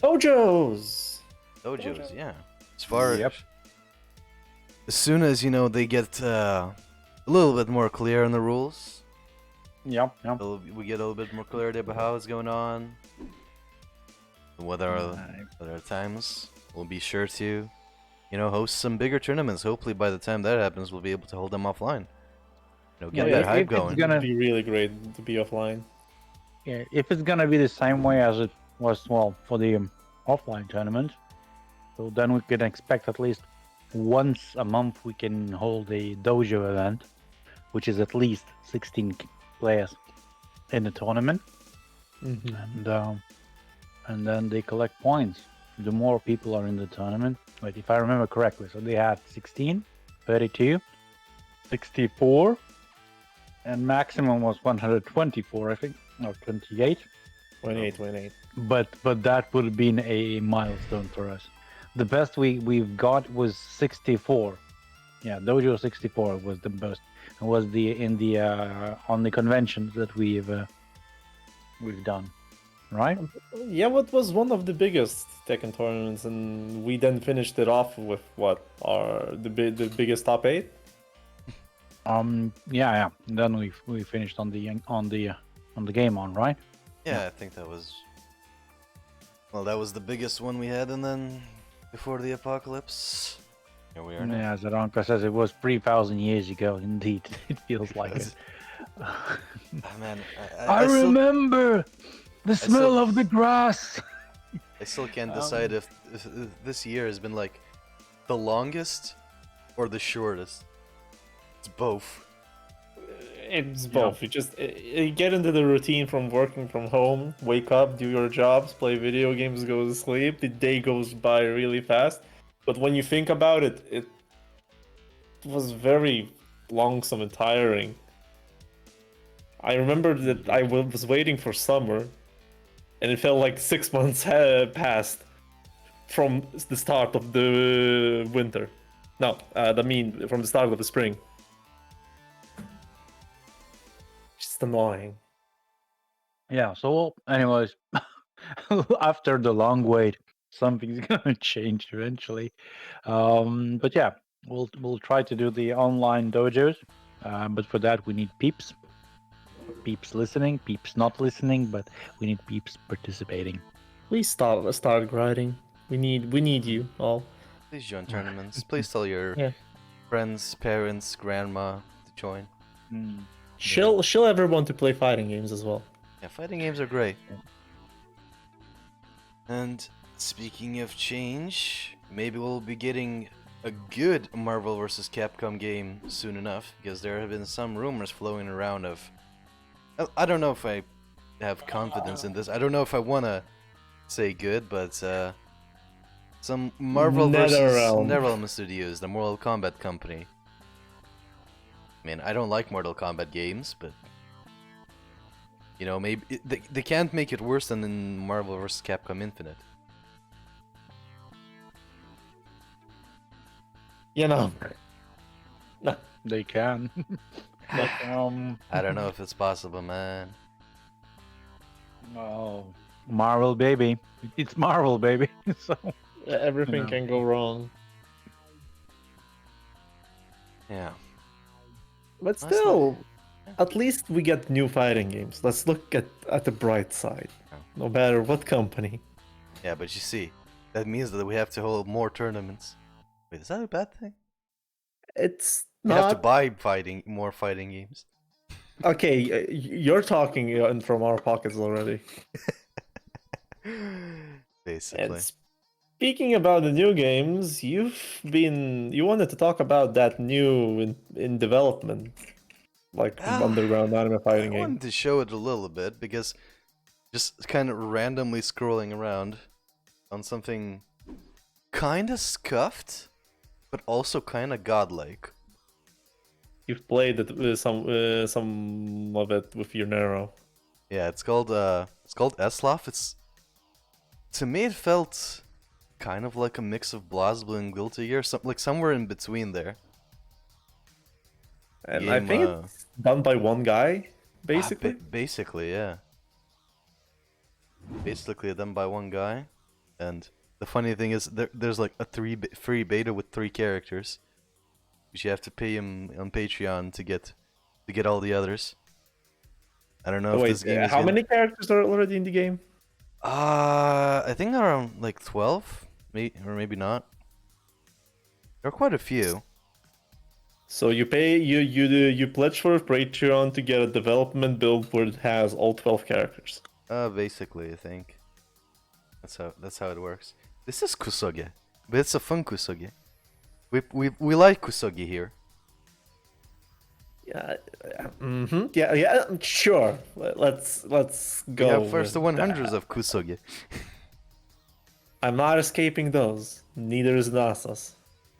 Speaker 2: Dojos.
Speaker 1: Dojos, yeah. As far
Speaker 3: Yep.
Speaker 1: as soon as they get a little bit more clear on the rules,
Speaker 3: Yeah.
Speaker 1: we get a little bit more clarity about how it's going on. What are times? We'll be sure to, host some bigger tournaments. Hopefully, by the time that happens, we'll be able to hold them offline. Get
Speaker 3: Yeah,
Speaker 1: that hype
Speaker 3: if it's
Speaker 1: going.
Speaker 3: gonna-
Speaker 2: It'd be really great to be offline.
Speaker 3: Yeah, if it's gonna be the same way as it was, well, for the offline tournament, so then we can expect at least once a month we can hold a dojo event, which is at least 16 players in the tournament, and then they collect points. The more people are in the tournament, wait, if I remember correctly, so they had 16, 32, 64, and maximum was 124, I think, or 28.
Speaker 2: 28.
Speaker 3: But that would have been a milestone for us. The best we've got was 64. Yeah, Dojo 64 was the best. It was on the conventions that we've done, right?
Speaker 2: Yeah, what was one of the biggest Tekken tournaments, and we then finished it off with what are the biggest top 8?
Speaker 3: Yeah. Then we finished on the game on, right?
Speaker 1: Yeah, I think that was. Well, that was the biggest one we had, and then before the apocalypse, here we are now.
Speaker 3: Yeah, as Aranka says, it was 3,000 years ago. Indeed, it feels like it.
Speaker 1: Oh, man,
Speaker 3: I remember the smell of the grass.
Speaker 1: I still can't decide if this year has been like the longest or the shortest. It's both.
Speaker 2: It's both. You just you get into the routine from working from home, wake up, do your jobs, play video games, go to sleep. The day goes by really fast. But when you think about it, it was very longsome and tiring. I remember that I was waiting for summer, and it felt like 6 months had passed from the start of the winter. No, from the start of the spring. Just annoying.
Speaker 3: Yeah. So, well, anyways, after the long wait, something's gonna change eventually. But yeah, we'll try to do the online dojos. But for that, we need peeps. Peeps listening, peeps not listening, but we need peeps participating.
Speaker 2: Please start grinding. We need you all.
Speaker 1: Please join tournaments. Please tell your
Speaker 2: Yeah.
Speaker 1: friends, parents, grandma to join.
Speaker 3: Mm.
Speaker 2: Shill everyone to play fighting games as well.
Speaker 1: Yeah, fighting games are great. And speaking of change, maybe we'll be getting a good Marvel vs. Capcom game soon enough, because there have been some rumors flowing around of... I don't know if I have confidence in this. I don't know if I want to say good, but some Marvel vs.
Speaker 2: NetherRealm.
Speaker 1: NetherRealm Studios, the Mortal Kombat company. I mean, I don't like Mortal Kombat games, but... You know, maybe they can't make it worse than in Marvel vs. Capcom Infinite.
Speaker 2: You know.
Speaker 3: They can. But,
Speaker 1: I don't know if it's possible, man.
Speaker 3: oh, Marvel, baby. It's Marvel, baby. So
Speaker 2: Everything
Speaker 3: No.
Speaker 2: can go wrong.
Speaker 1: Yeah.
Speaker 2: But
Speaker 1: That's
Speaker 2: still, at least we get new fighting games. Let's look at the bright side. No matter what company.
Speaker 1: Yeah, but you see, that means that we have to hold more tournaments. Wait, is that a bad thing?
Speaker 2: It's
Speaker 1: We have to
Speaker 2: not
Speaker 1: buy more fighting games.
Speaker 2: okay. You're talking from our pockets already.
Speaker 1: Basically.
Speaker 2: And speaking about the new games, you wanted to talk about that new in development, like underground anime
Speaker 1: I
Speaker 2: fighting game.
Speaker 1: wanted to show it a little bit because just kind of randomly scrolling around on something kind of scuffed, but also kind of godlike.
Speaker 2: You've played it some of it with your Nero.
Speaker 1: Yeah, it's called Eslaf. It's, to me, it felt kind of like a mix of BlazBlue and Guilty Gear, like somewhere in between there.
Speaker 2: And I
Speaker 1: Game,
Speaker 2: think it's done by one guy, basically.
Speaker 1: Basically, yeah. Basically done by one guy, and the funny thing is there's like a free beta with 3 characters, which you have to pay him on Patreon to get all the others. I don't know if
Speaker 2: Wait,
Speaker 1: this game is
Speaker 2: how many characters are already in the game?
Speaker 1: I think around like 12, or maybe not. There are quite a few.
Speaker 2: So you pay you pledge for a Patreon to get a development build where it has all 12 characters.
Speaker 1: Basically, I think that's how it works. This is Kusoge, but it's a fun Kusoge. We like Kusoge here.
Speaker 2: Yeah, yeah, sure. Let's go.
Speaker 1: We have first the
Speaker 2: with
Speaker 1: 100s
Speaker 2: that.
Speaker 1: of Kusoge.
Speaker 2: I'm not escaping those. Neither is Nasus.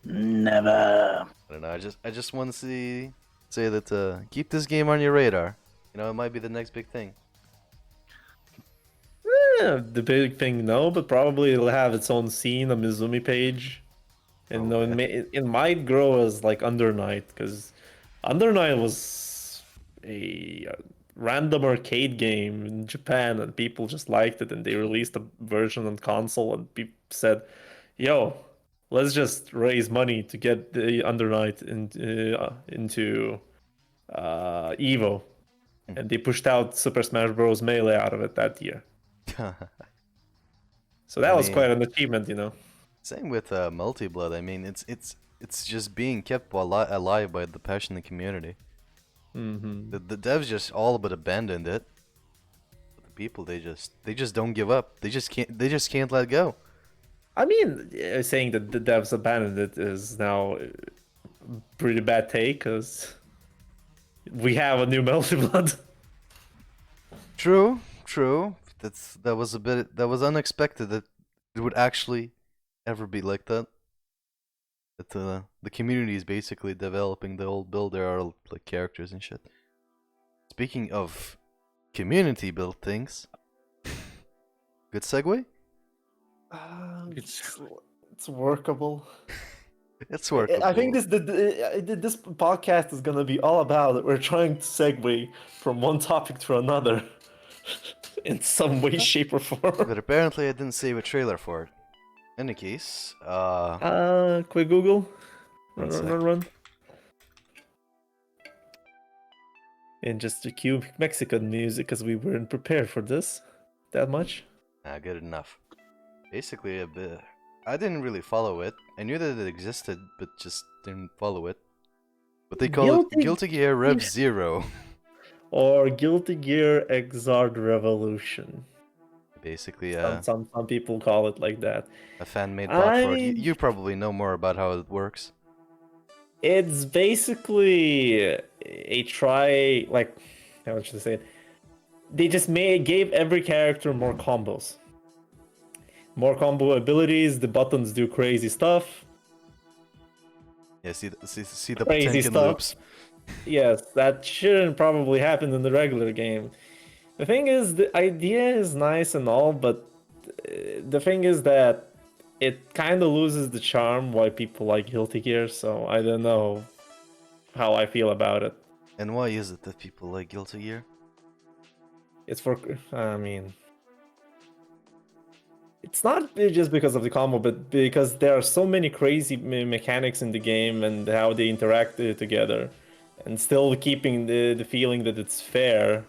Speaker 3: never.
Speaker 1: I don't know. I just want to say that keep this game on your radar. You know, it might be the next big thing.
Speaker 2: The big thing, no, but probably it'll have its own scene, a Mizumi page, and no, it might grow as like Under Night, because Under Night was a random arcade game in Japan, and people just liked it, and they released a version on console, and people said, "Yo, let's just raise money to get the Under Night into Evo," and they pushed out Super Smash Bros. Melee out of it that year. So that
Speaker 1: I
Speaker 2: was
Speaker 1: mean,
Speaker 2: quite an achievement, you know.
Speaker 1: same with Multi Blood. I mean, it's just being kept alive by the passionate community.
Speaker 2: Mm-hmm.
Speaker 1: The devs just all but abandoned it. But the people they just don't give up. They just can't let go.
Speaker 2: I mean, saying that the devs abandoned it is now a pretty bad take, because we have a new Melty Blood.
Speaker 1: True. That was unexpected that it would actually ever be like that. That the community is basically developing the whole build. There are like characters and shit. speaking of community built things, good segue.
Speaker 2: It's workable.
Speaker 1: It's workable.
Speaker 2: I think this podcast is gonna be all about it. We're trying to segue from one topic to another in some way, shape, or form.
Speaker 1: But apparently, I didn't save a trailer for it. In any case,
Speaker 2: Quick Google.
Speaker 1: One
Speaker 2: Run. And just to cue Mexican music, because we weren't prepared for this that much.
Speaker 1: good enough. Basically, I didn't really follow it. I knew that it existed, but just didn't follow it. But they call it Guilty Gear Rev Zero.
Speaker 2: Or Guilty Gear Exard Revolution.
Speaker 1: Basically,
Speaker 2: Some people call it like that.
Speaker 1: a fan-made bot for it. You probably know more about how it works.
Speaker 2: It's basically a try, like, how should I say it? They just gave every character more combos. More combo abilities, the buttons do crazy stuff.
Speaker 1: Yeah, see the
Speaker 2: Crazy
Speaker 1: Potemkin
Speaker 2: stuff.
Speaker 1: loops.
Speaker 2: Yes, that shouldn't probably happen in the regular game. The thing is, the idea is nice and all, but the thing is that it kind of loses the charm why people like Guilty Gear, so I don't know how I feel about it.
Speaker 1: And why is it that people like Guilty Gear?
Speaker 2: It's it's not just because of the combo, but because there are so many crazy mechanics in the game and how they interact together, and still keeping the feeling that it's fair,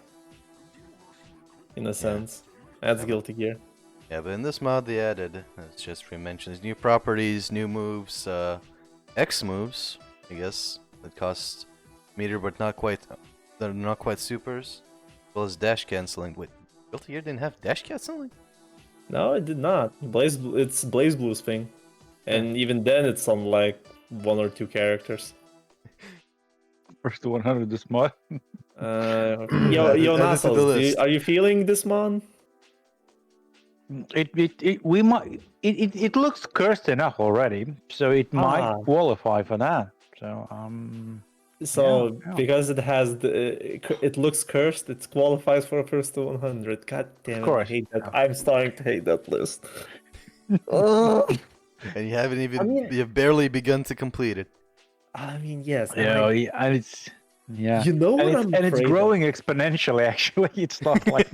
Speaker 2: in a sense. That's Guilty Gear.
Speaker 1: Yeah, but in this mod they added, as just mentions, new properties, new moves, X moves, I guess, that cost meter but not quite, they're not quite supers, as well as dash canceling. Wait, Guilty Gear didn't have dash canceling?
Speaker 2: No, it did not. It's Blaze Blue's thing, and even then it's on like 1 or 2 characters.
Speaker 3: First to 100 this mod.
Speaker 2: Yo,
Speaker 1: Add it to the
Speaker 2: Nasos,
Speaker 1: list.
Speaker 2: are you feeling this mon?
Speaker 3: It looks cursed enough already, so it might
Speaker 2: Ah.
Speaker 3: qualify for that. So
Speaker 2: So
Speaker 3: Yeah.
Speaker 2: because it has it looks cursed, it qualifies for a first to 100. God damn it!
Speaker 3: course.
Speaker 2: I hate that. I'm starting to hate that list. Ugh.
Speaker 1: And you haven't even,
Speaker 2: I mean-
Speaker 1: you've barely begun to complete it.
Speaker 2: I mean, yes. and
Speaker 3: Yeah,
Speaker 2: I-
Speaker 3: and it's
Speaker 2: You know what
Speaker 3: and it's
Speaker 2: afraid of?
Speaker 3: growing exponentially. Actually, it's not like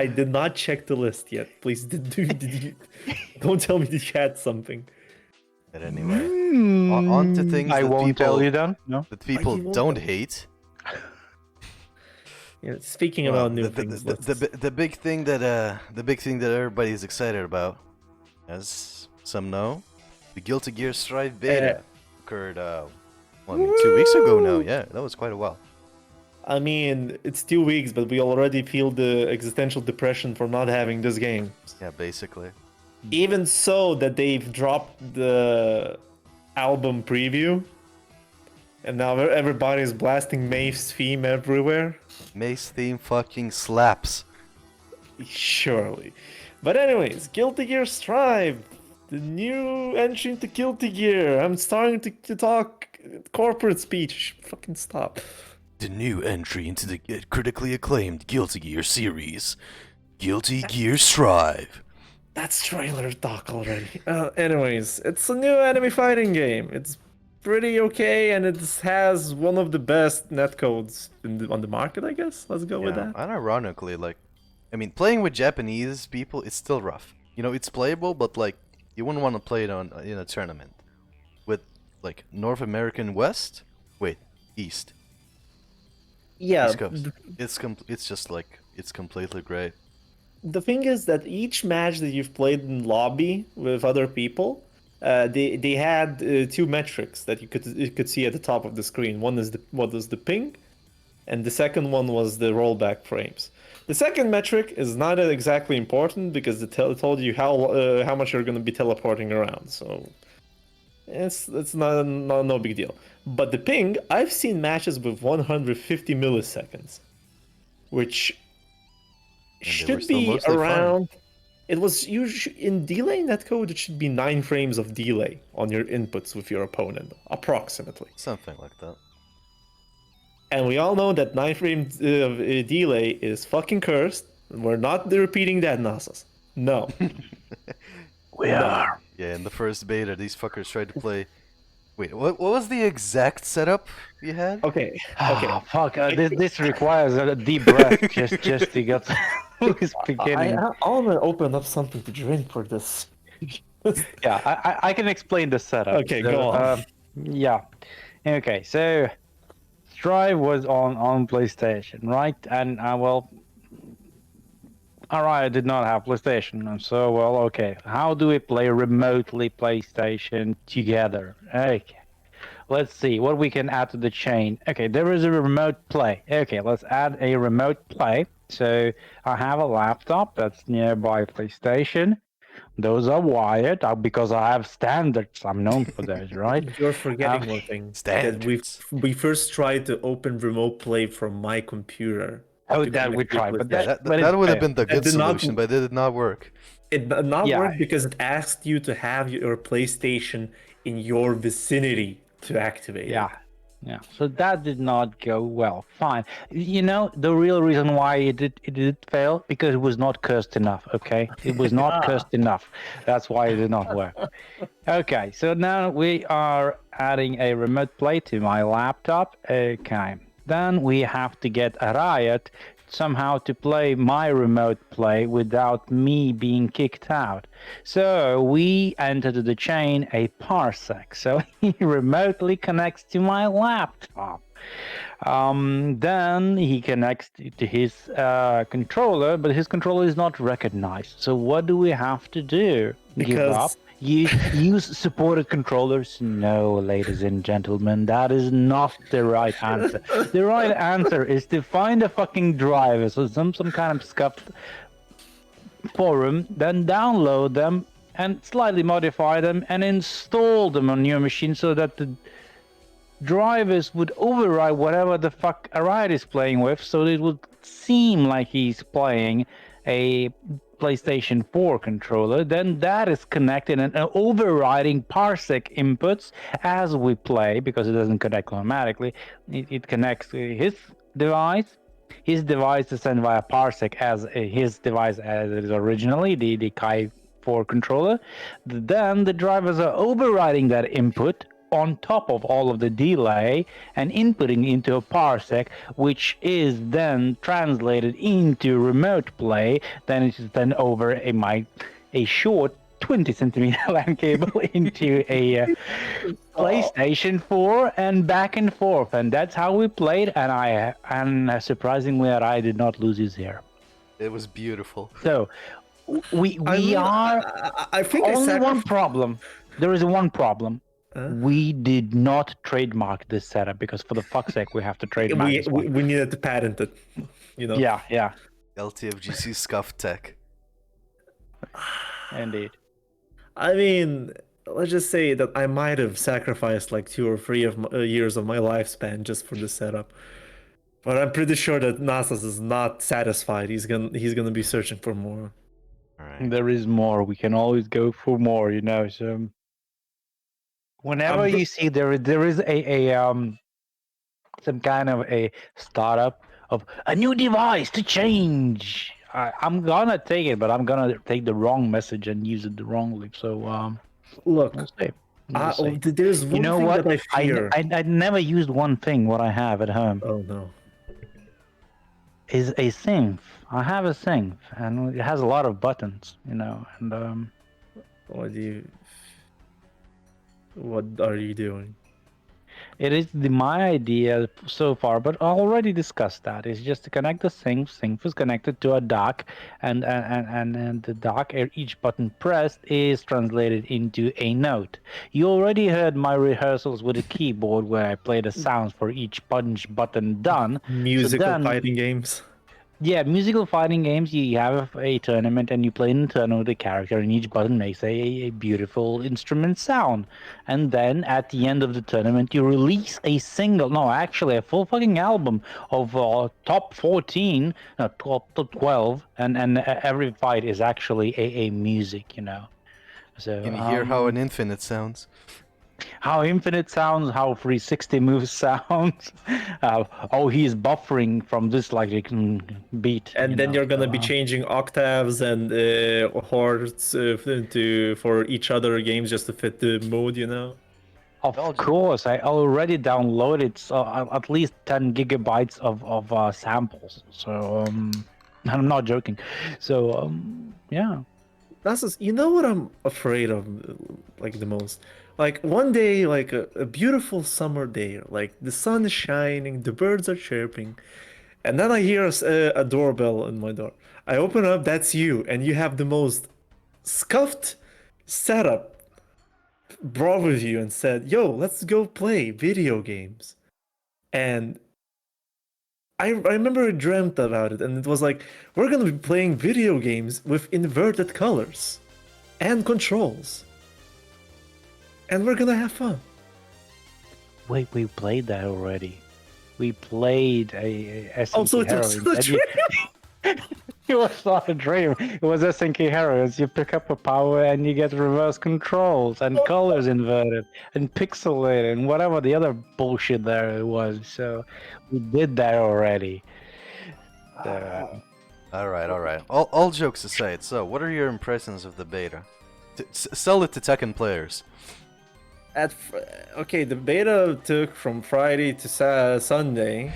Speaker 2: I did not check the list yet. Please, did you? Don't tell me that you had something.
Speaker 1: But anyway, on to things
Speaker 3: I
Speaker 1: that
Speaker 3: won't tell
Speaker 1: people-
Speaker 3: you then. No.
Speaker 1: that people
Speaker 2: you won't
Speaker 1: don't
Speaker 2: know.
Speaker 1: hate.
Speaker 2: Yeah, speaking
Speaker 1: Well,
Speaker 2: about new
Speaker 1: the,
Speaker 2: things,
Speaker 1: the big thing that everybody's excited about, as some know, the Guilty Gear Strive beta occurred 2 weeks ago now. Yeah, that was quite a while.
Speaker 2: I mean, it's 2 weeks, but we already feel the existential depression for not having this game.
Speaker 1: Yeah, basically.
Speaker 2: Even so that they've dropped the album preview, and now everybody's blasting Maeve's theme everywhere.
Speaker 1: Mace theme fucking slaps.
Speaker 2: Surely. But anyways, Guilty Gear Strive, the new entry into Guilty Gear. I'm starting to talk corporate speech. Fucking stop.
Speaker 1: The new entry into the critically acclaimed Guilty Gear series, Guilty Gear Strive.
Speaker 2: That's trailer talk already. Anyways, it's a new enemy fighting game. It's pretty okay, and it has one of the best netcodes on the market, I guess. Let's go with that.
Speaker 1: And ironically, playing with Japanese people, it's still rough. You know, it's playable, but you wouldn't want to play it in a tournament with North American West. Wait, East.
Speaker 2: Yeah.
Speaker 1: East Coast. It's completely great.
Speaker 2: The thing is that each match that you've played in lobby with other people, they had 2 metrics that you could see at the top of the screen. One is the ping, and the second one was the rollback frames. The second metric is not exactly important because it told you how much you're going to be teleporting around. So it's no big deal. But the ping, I've seen matches with 150 milliseconds, which
Speaker 1: they were
Speaker 2: should
Speaker 1: still
Speaker 2: be
Speaker 1: mostly fine.
Speaker 2: around. It was usually in delay netcode. It should be 9 frames of delay on your inputs with your opponent, approximately.
Speaker 1: Something like that.
Speaker 2: And we all know that 9 frame delay is fucking cursed. We're not repeating that, Nasus. No.
Speaker 3: We
Speaker 2: No.
Speaker 3: are.
Speaker 1: Yeah, in the first beta, these fuckers tried to play. Wait, what was the exact setup you had?
Speaker 2: Okay.
Speaker 3: Ah, fuck. This requires a deep breath just to get to this
Speaker 2: I
Speaker 3: beginning.
Speaker 2: want to open up something to drink for this.
Speaker 3: Yeah, I can explain the setup.
Speaker 2: Okay,
Speaker 3: So,
Speaker 2: go on.
Speaker 3: Yeah. Okay, so Strive was on PlayStation, right? And well, Alright, I did not have PlayStation, and so well, okay. How do we play remotely PlayStation together? Okay. Let's see what we can add to the chain. Okay, there is a remote play. Okay, let's add a remote play. So I have a laptop that's nearby PlayStation. Those are wired because I have standards. I'm known for those, right?
Speaker 2: You're forgetting one thing. That
Speaker 1: Standards.
Speaker 2: we first tried to open remote play from my computer.
Speaker 3: Oh,
Speaker 2: to
Speaker 3: that we
Speaker 2: connect to
Speaker 3: tried, but
Speaker 1: Yeah,
Speaker 3: that
Speaker 1: that
Speaker 3: it's
Speaker 1: would have
Speaker 3: failed.
Speaker 1: been the good
Speaker 2: did not-
Speaker 1: solution, but it did not work.
Speaker 2: It did not
Speaker 3: Yeah.
Speaker 2: work because it asked you to have your PlayStation in your vicinity to activate
Speaker 3: Yeah.
Speaker 2: it.
Speaker 3: Yeah, so that did not go well. Fine. You know, the real reason why it did fail because it was not cursed enough, okay? It was not cursed enough. That's why it did not work. Okay, so now we are adding a remote play to my laptop. Okay. Then we have to get a Riot somehow to play my remote play without me being kicked out. So we entered the chain a parsec. So he remotely connects to my laptop. Then he connects to his controller, but his controller is not recognized. So what do we have to do? Give up?
Speaker 2: Because
Speaker 3: Use supported controllers? No, ladies and gentlemen, that is not the right answer. The right answer is to find a fucking driver, so some kind of scuffed forum, then download them and slightly modify them and install them on your machine so that the drivers would override whatever the fuck Riot is playing with, so it would seem like he's playing a PlayStation 4 controller. Then that is connected and overriding parsec inputs as we play, because it doesn't connect automatically. It connects to his device. His device is sent via parsec as his device as it is originally, the Kai 4 controller. Then the drivers are overriding that input on top of all of the delay and inputting into a parsec, which is then translated into remote play. Then it is then over a short 20 centimeter LAN cable into a PlayStation 4 and back and forth, and that's how we played. And surprisingly, I did not lose his hair.
Speaker 1: It was beautiful.
Speaker 3: So we
Speaker 2: I think
Speaker 3: only one problem. There is one problem. We did not trademark this setup because, for the fuck's sake, we have to trademark this one.
Speaker 2: we needed to patent it, you know.
Speaker 3: Yeah,
Speaker 1: LTFGC Scuff Tech.
Speaker 3: indeed.
Speaker 2: I mean, let's just say that I might have sacrificed like 2 or 3 years of my lifespan just for this setup. But I'm pretty sure that Nasus is not satisfied. He's gonna be searching for more.
Speaker 1: All right.
Speaker 3: There is more. We can always go for more, you know. So whenever you see there is a some kind of a startup of a new device to change, I'm gonna take it, but I'm gonna take the wrong message and use it the wrongly. So
Speaker 2: Look,
Speaker 3: we'll see. We'll see.
Speaker 2: there's one
Speaker 3: You know
Speaker 2: thing
Speaker 3: what?
Speaker 2: that I fear.
Speaker 3: I never used one thing. What I have at home
Speaker 2: Oh no.
Speaker 3: is a synth. I have a synth, and it has a lot of buttons, you know. And
Speaker 2: What are you doing?
Speaker 3: it is my idea so far, but I already discussed that. It's just to connect the synth. Synth is connected to a dock, and the dock, each button pressed is translated into a note. You already heard my rehearsals with a keyboard where I play the sounds for each button done.
Speaker 2: Musical
Speaker 3: then-
Speaker 2: fighting games.
Speaker 3: Yeah, musical fighting games, you have a tournament and you play an tournament with a character, and each button makes a beautiful instrument sound. And then at the end of the tournament, you release a full fucking album of top 14, top 12, and every fight is actually a music, you know. So
Speaker 1: Can you hear how an infinite sounds?
Speaker 3: How Infinite sounds, how 360 moves sounds. Oh, he's buffering from this like beat.
Speaker 2: And then you're gonna be changing octaves and chords for each other games just to fit the mode, you know.
Speaker 3: Of
Speaker 1: Belgium.
Speaker 3: course, I already downloaded at least 10 gigabytes of samples. So I'm not joking. So yeah.
Speaker 2: That's just, you know what I'm afraid of, like the most. Like one day, like a beautiful summer day, like the sun is shining, the birds are chirping, and then I hear a doorbell on my door. I open up, that's you, and you have the most scuffed setup brought with you and said, "Yo, let's go play video games." And I remember I dreamt about it, and it was like, we're gonna be playing video games with inverted colors and controls, and we're gonna have fun.
Speaker 3: Wait, we played that already. We played a SNK
Speaker 2: Also, it was
Speaker 3: Heroines,
Speaker 2: a dream.
Speaker 3: It was not a dream. It was SNK Heroines. You pick up a power and you get reverse controls and colors inverted and pixelated and whatever the other bullshit there was. So we did that already.
Speaker 1: All right. All jokes aside, so what are your impressions of the beta? Sell it to Tekken players.
Speaker 2: Okay, the beta took from Friday to Sunday.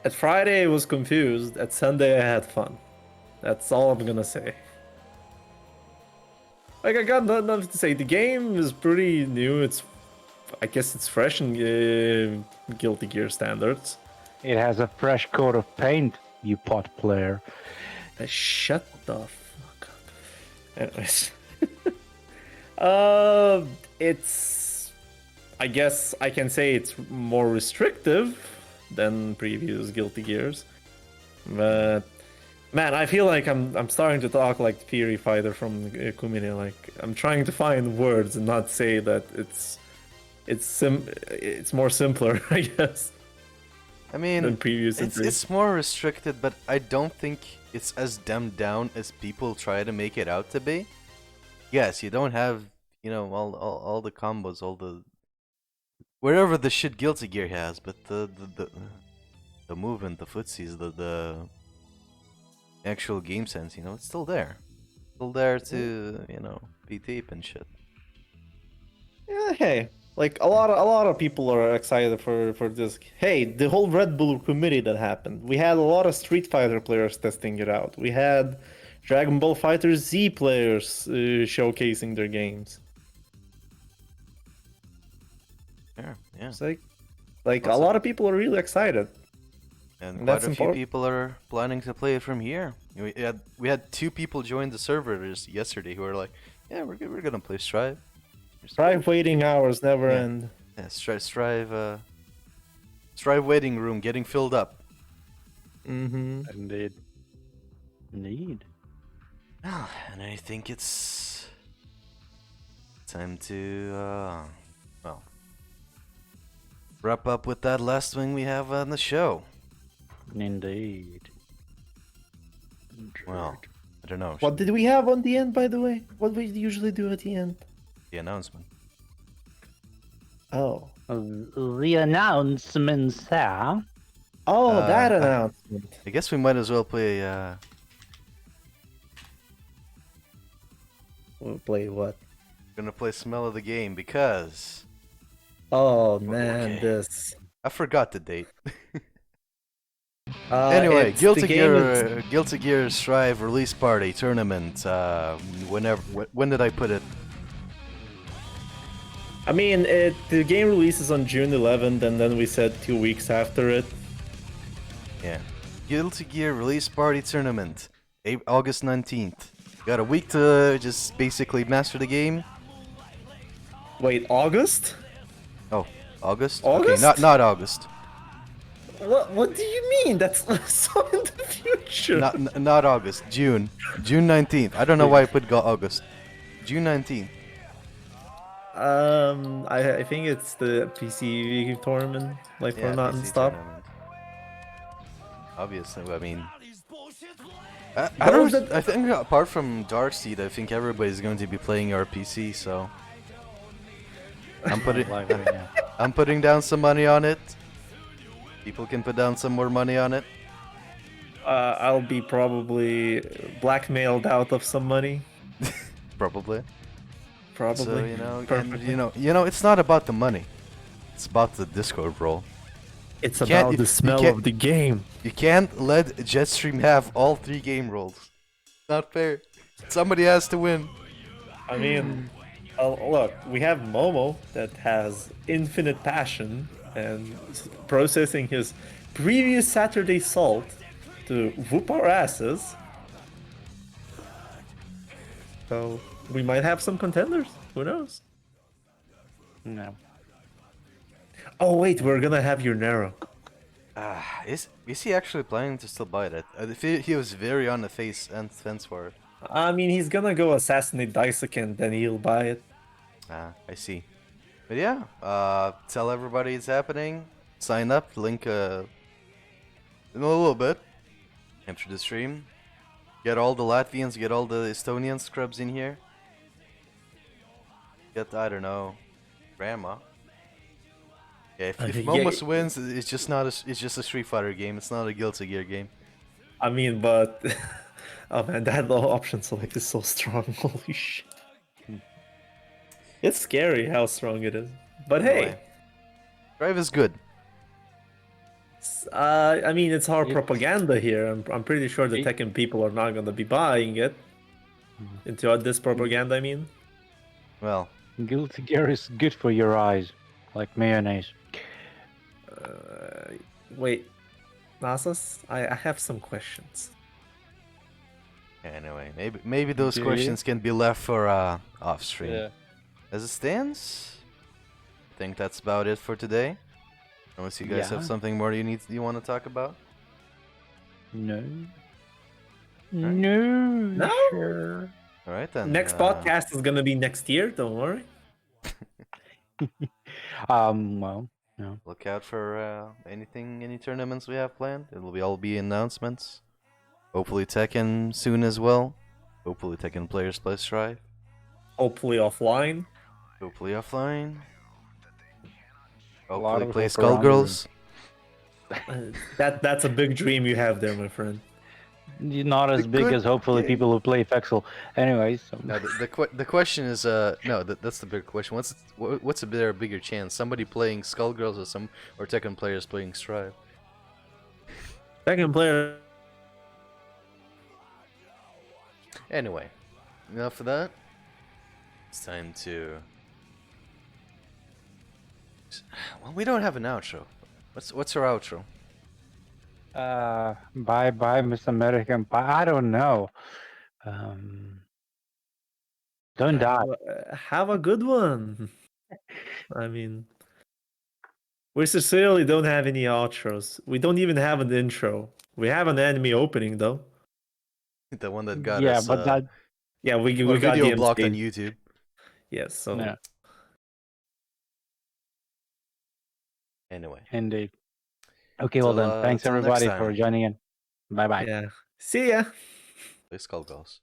Speaker 2: At Friday, I was confused. At Sunday, I had fun. That's all I'm gonna say. Like, I got nothing to say. The game is pretty new. I guess it's fresh in Guilty Gear standards.
Speaker 3: It has a fresh coat of paint, you pot player.
Speaker 2: Shut the fuck up. Anyways. It's... I guess I can say it's more restrictive than previous Guilty Gears. But... Man, I feel like I'm starting to talk like Fury Fighter from Kumine. Like, I'm trying to find words and not say that it's more simpler, I guess.
Speaker 1: I mean,
Speaker 2: than previous
Speaker 1: it's more restricted, but I don't think it's as dumbed down as people try to make it out to be. Yes, you don't have, you know, all the combos, all the wherever the shit Guilty Gear has, but the movement, the footsies, the actual game sense, you know, it's still there. Still there to, you know, be deep and shit.
Speaker 2: Yeah, hey, like a lot of people are excited for this. Hey, the whole Red Bull committee that happened. We had a lot of Street Fighter players testing it out. We had Dragon Ball Fighter Z players showcasing their games.
Speaker 1: Yeah.
Speaker 2: It's like a lot of people are really excited.
Speaker 1: And
Speaker 2: And
Speaker 1: quite
Speaker 2: that's
Speaker 1: a few
Speaker 2: important.
Speaker 1: people are planning to play it from here. We had 2 people join the servers yesterday who were like, "Yeah, we're gonna play Strive."
Speaker 2: Strive waiting hours never
Speaker 1: Yeah.
Speaker 2: end.
Speaker 1: Yeah, Strive waiting room getting filled up.
Speaker 2: Mm-hmm.
Speaker 3: Indeed.
Speaker 1: And I think it's time to well, wrap up with that last thing we have on the show.
Speaker 3: Indeed.
Speaker 1: Well, I don't know.
Speaker 2: What did we have on the end, by the way? What we usually do at the end?
Speaker 1: The announcement.
Speaker 2: Oh.
Speaker 3: The announcements, sir.
Speaker 2: Oh, that
Speaker 1: Uh,
Speaker 2: announcement.
Speaker 1: I guess we might as well play
Speaker 2: We'll play what?
Speaker 1: gonna play Smell of the Game because
Speaker 2: Oh man,
Speaker 1: Okay.
Speaker 2: this.
Speaker 1: I forgot the date.
Speaker 2: it's-
Speaker 1: Anyway,
Speaker 2: the
Speaker 1: Guilty
Speaker 2: game is-
Speaker 1: Gear Guilty Gear Strive release party tournament. When did I put it?
Speaker 2: I mean, the game releases on June 11th, and then we said 2 weeks after it.
Speaker 1: Yeah. Guilty Gear release party tournament, August 19th. Got a week to just basically master the game.
Speaker 2: Wait, August?
Speaker 1: Oh, August?
Speaker 2: August?
Speaker 1: Okay, not August.
Speaker 2: What do you mean? That's so in the future.
Speaker 1: Not August. June. June 19th. I don't know why I put August. June 19th.
Speaker 2: I think it's the PC tournament, like for
Speaker 1: PC
Speaker 2: non-stop.
Speaker 1: tournament. Obviously, I mean,
Speaker 2: How
Speaker 1: I don't.
Speaker 2: is that-
Speaker 1: I think apart from Darkseid, I think everybody's going to be playing RPC. So I'm putting
Speaker 3: Yeah.
Speaker 1: I'm putting down some money on it. People can put down some more money on it.
Speaker 2: I'll be probably blackmailed out of some money.
Speaker 1: Probably.
Speaker 2: Probably.
Speaker 1: So and
Speaker 2: Perfectly.
Speaker 1: it's not about the money. It's about the Discord role.
Speaker 2: It's
Speaker 1: You can't-
Speaker 2: about
Speaker 1: you-
Speaker 2: the
Speaker 1: you
Speaker 2: smell
Speaker 1: can't-
Speaker 2: of the game.
Speaker 1: You can't let Jetstream have all 3 game roles. Not fair. Somebody has to win.
Speaker 2: I mean, look, we have Momo that has infinite passion and processing his previous Saturday salt to whoop our asses. So we might have some contenders. Who knows?
Speaker 3: No.
Speaker 2: Oh wait, we're gonna have your Nero.
Speaker 1: Is he actually planning to still buy that? He was very on the fence for it.
Speaker 2: I mean, he's gonna go assassinate Daisaken, then he'll buy it.
Speaker 1: I see. But yeah, tell everybody it's happening. Sign up. Link in a little bit after the stream. Get all the Latvians, get all the Estonian scrubs in here. Get, I don't know, Grandma. Yeah, if
Speaker 2: Yeah.
Speaker 1: Momos wins, it's just not it's just a Street Fighter game. It's not a Guilty Gear game.
Speaker 2: I mean, but oh man, that low option select is so strong. Holy shit! It's scary how strong it is. But
Speaker 1: Anyway, Drive is good.
Speaker 2: I mean, it's our
Speaker 3: It's-
Speaker 2: propaganda here. I'm pretty sure the
Speaker 3: It-
Speaker 2: Tekken people are not gonna be buying it. Into this propaganda, I mean.
Speaker 1: Well,
Speaker 3: Guilty Gear is good for your eyes, like mayonnaise.
Speaker 2: Wait, Nasas, I have some questions.
Speaker 1: anyway, maybe those
Speaker 3: Do you?
Speaker 1: questions can be left for off stream. As it stands, I think that's about it for today. Unless you guys have
Speaker 3: Yeah.
Speaker 1: something more you want to talk about.
Speaker 3: No. No.
Speaker 2: No?
Speaker 3: Sure.
Speaker 1: All right then.
Speaker 2: Next podcast is gonna be next year. Don't worry.
Speaker 3: Well, no.
Speaker 1: Look out for any tournaments we have planned. It will all be announcements. Hopefully Tekken soon as well. Hopefully Tekken players play Strive.
Speaker 2: Hopefully offline.
Speaker 1: Hopefully offline.
Speaker 3: lot
Speaker 1: Hopefully
Speaker 3: of
Speaker 1: play
Speaker 3: hope around
Speaker 1: Skullgirls.
Speaker 2: That's a big dream you have there, my friend.
Speaker 3: Not as
Speaker 1: The
Speaker 3: big
Speaker 1: good
Speaker 3: as hopefully
Speaker 1: game.
Speaker 3: people who play Fexel. Anyways,
Speaker 1: No, the question is no, that's the big question. What's a bigger chance? Somebody playing Skullgirls or Tekken players playing Strive?
Speaker 2: Second player.
Speaker 1: Anyway, enough of that. It's time to. Well, we don't have an outro. What's our outro?
Speaker 3: bye bye, Miss American Pie. I don't know. Don't die.
Speaker 2: Have a good one. I mean, we sincerely don't have any outros. We don't even have an intro. We have an enemy opening though.
Speaker 1: The one that got
Speaker 3: Yeah,
Speaker 1: us
Speaker 3: but that.
Speaker 2: Yeah, we
Speaker 1: our
Speaker 2: got
Speaker 1: video
Speaker 2: DMCA'd.
Speaker 1: blocked on YouTube.
Speaker 2: Yes, so
Speaker 3: Yeah,
Speaker 1: Anyway,
Speaker 3: indeed. Okay, well
Speaker 1: Till,
Speaker 3: then. Thanks
Speaker 1: till next
Speaker 3: everybody
Speaker 1: time.
Speaker 3: for joining in. Bye bye.
Speaker 2: yeah. See ya.
Speaker 1: play Skullgirls.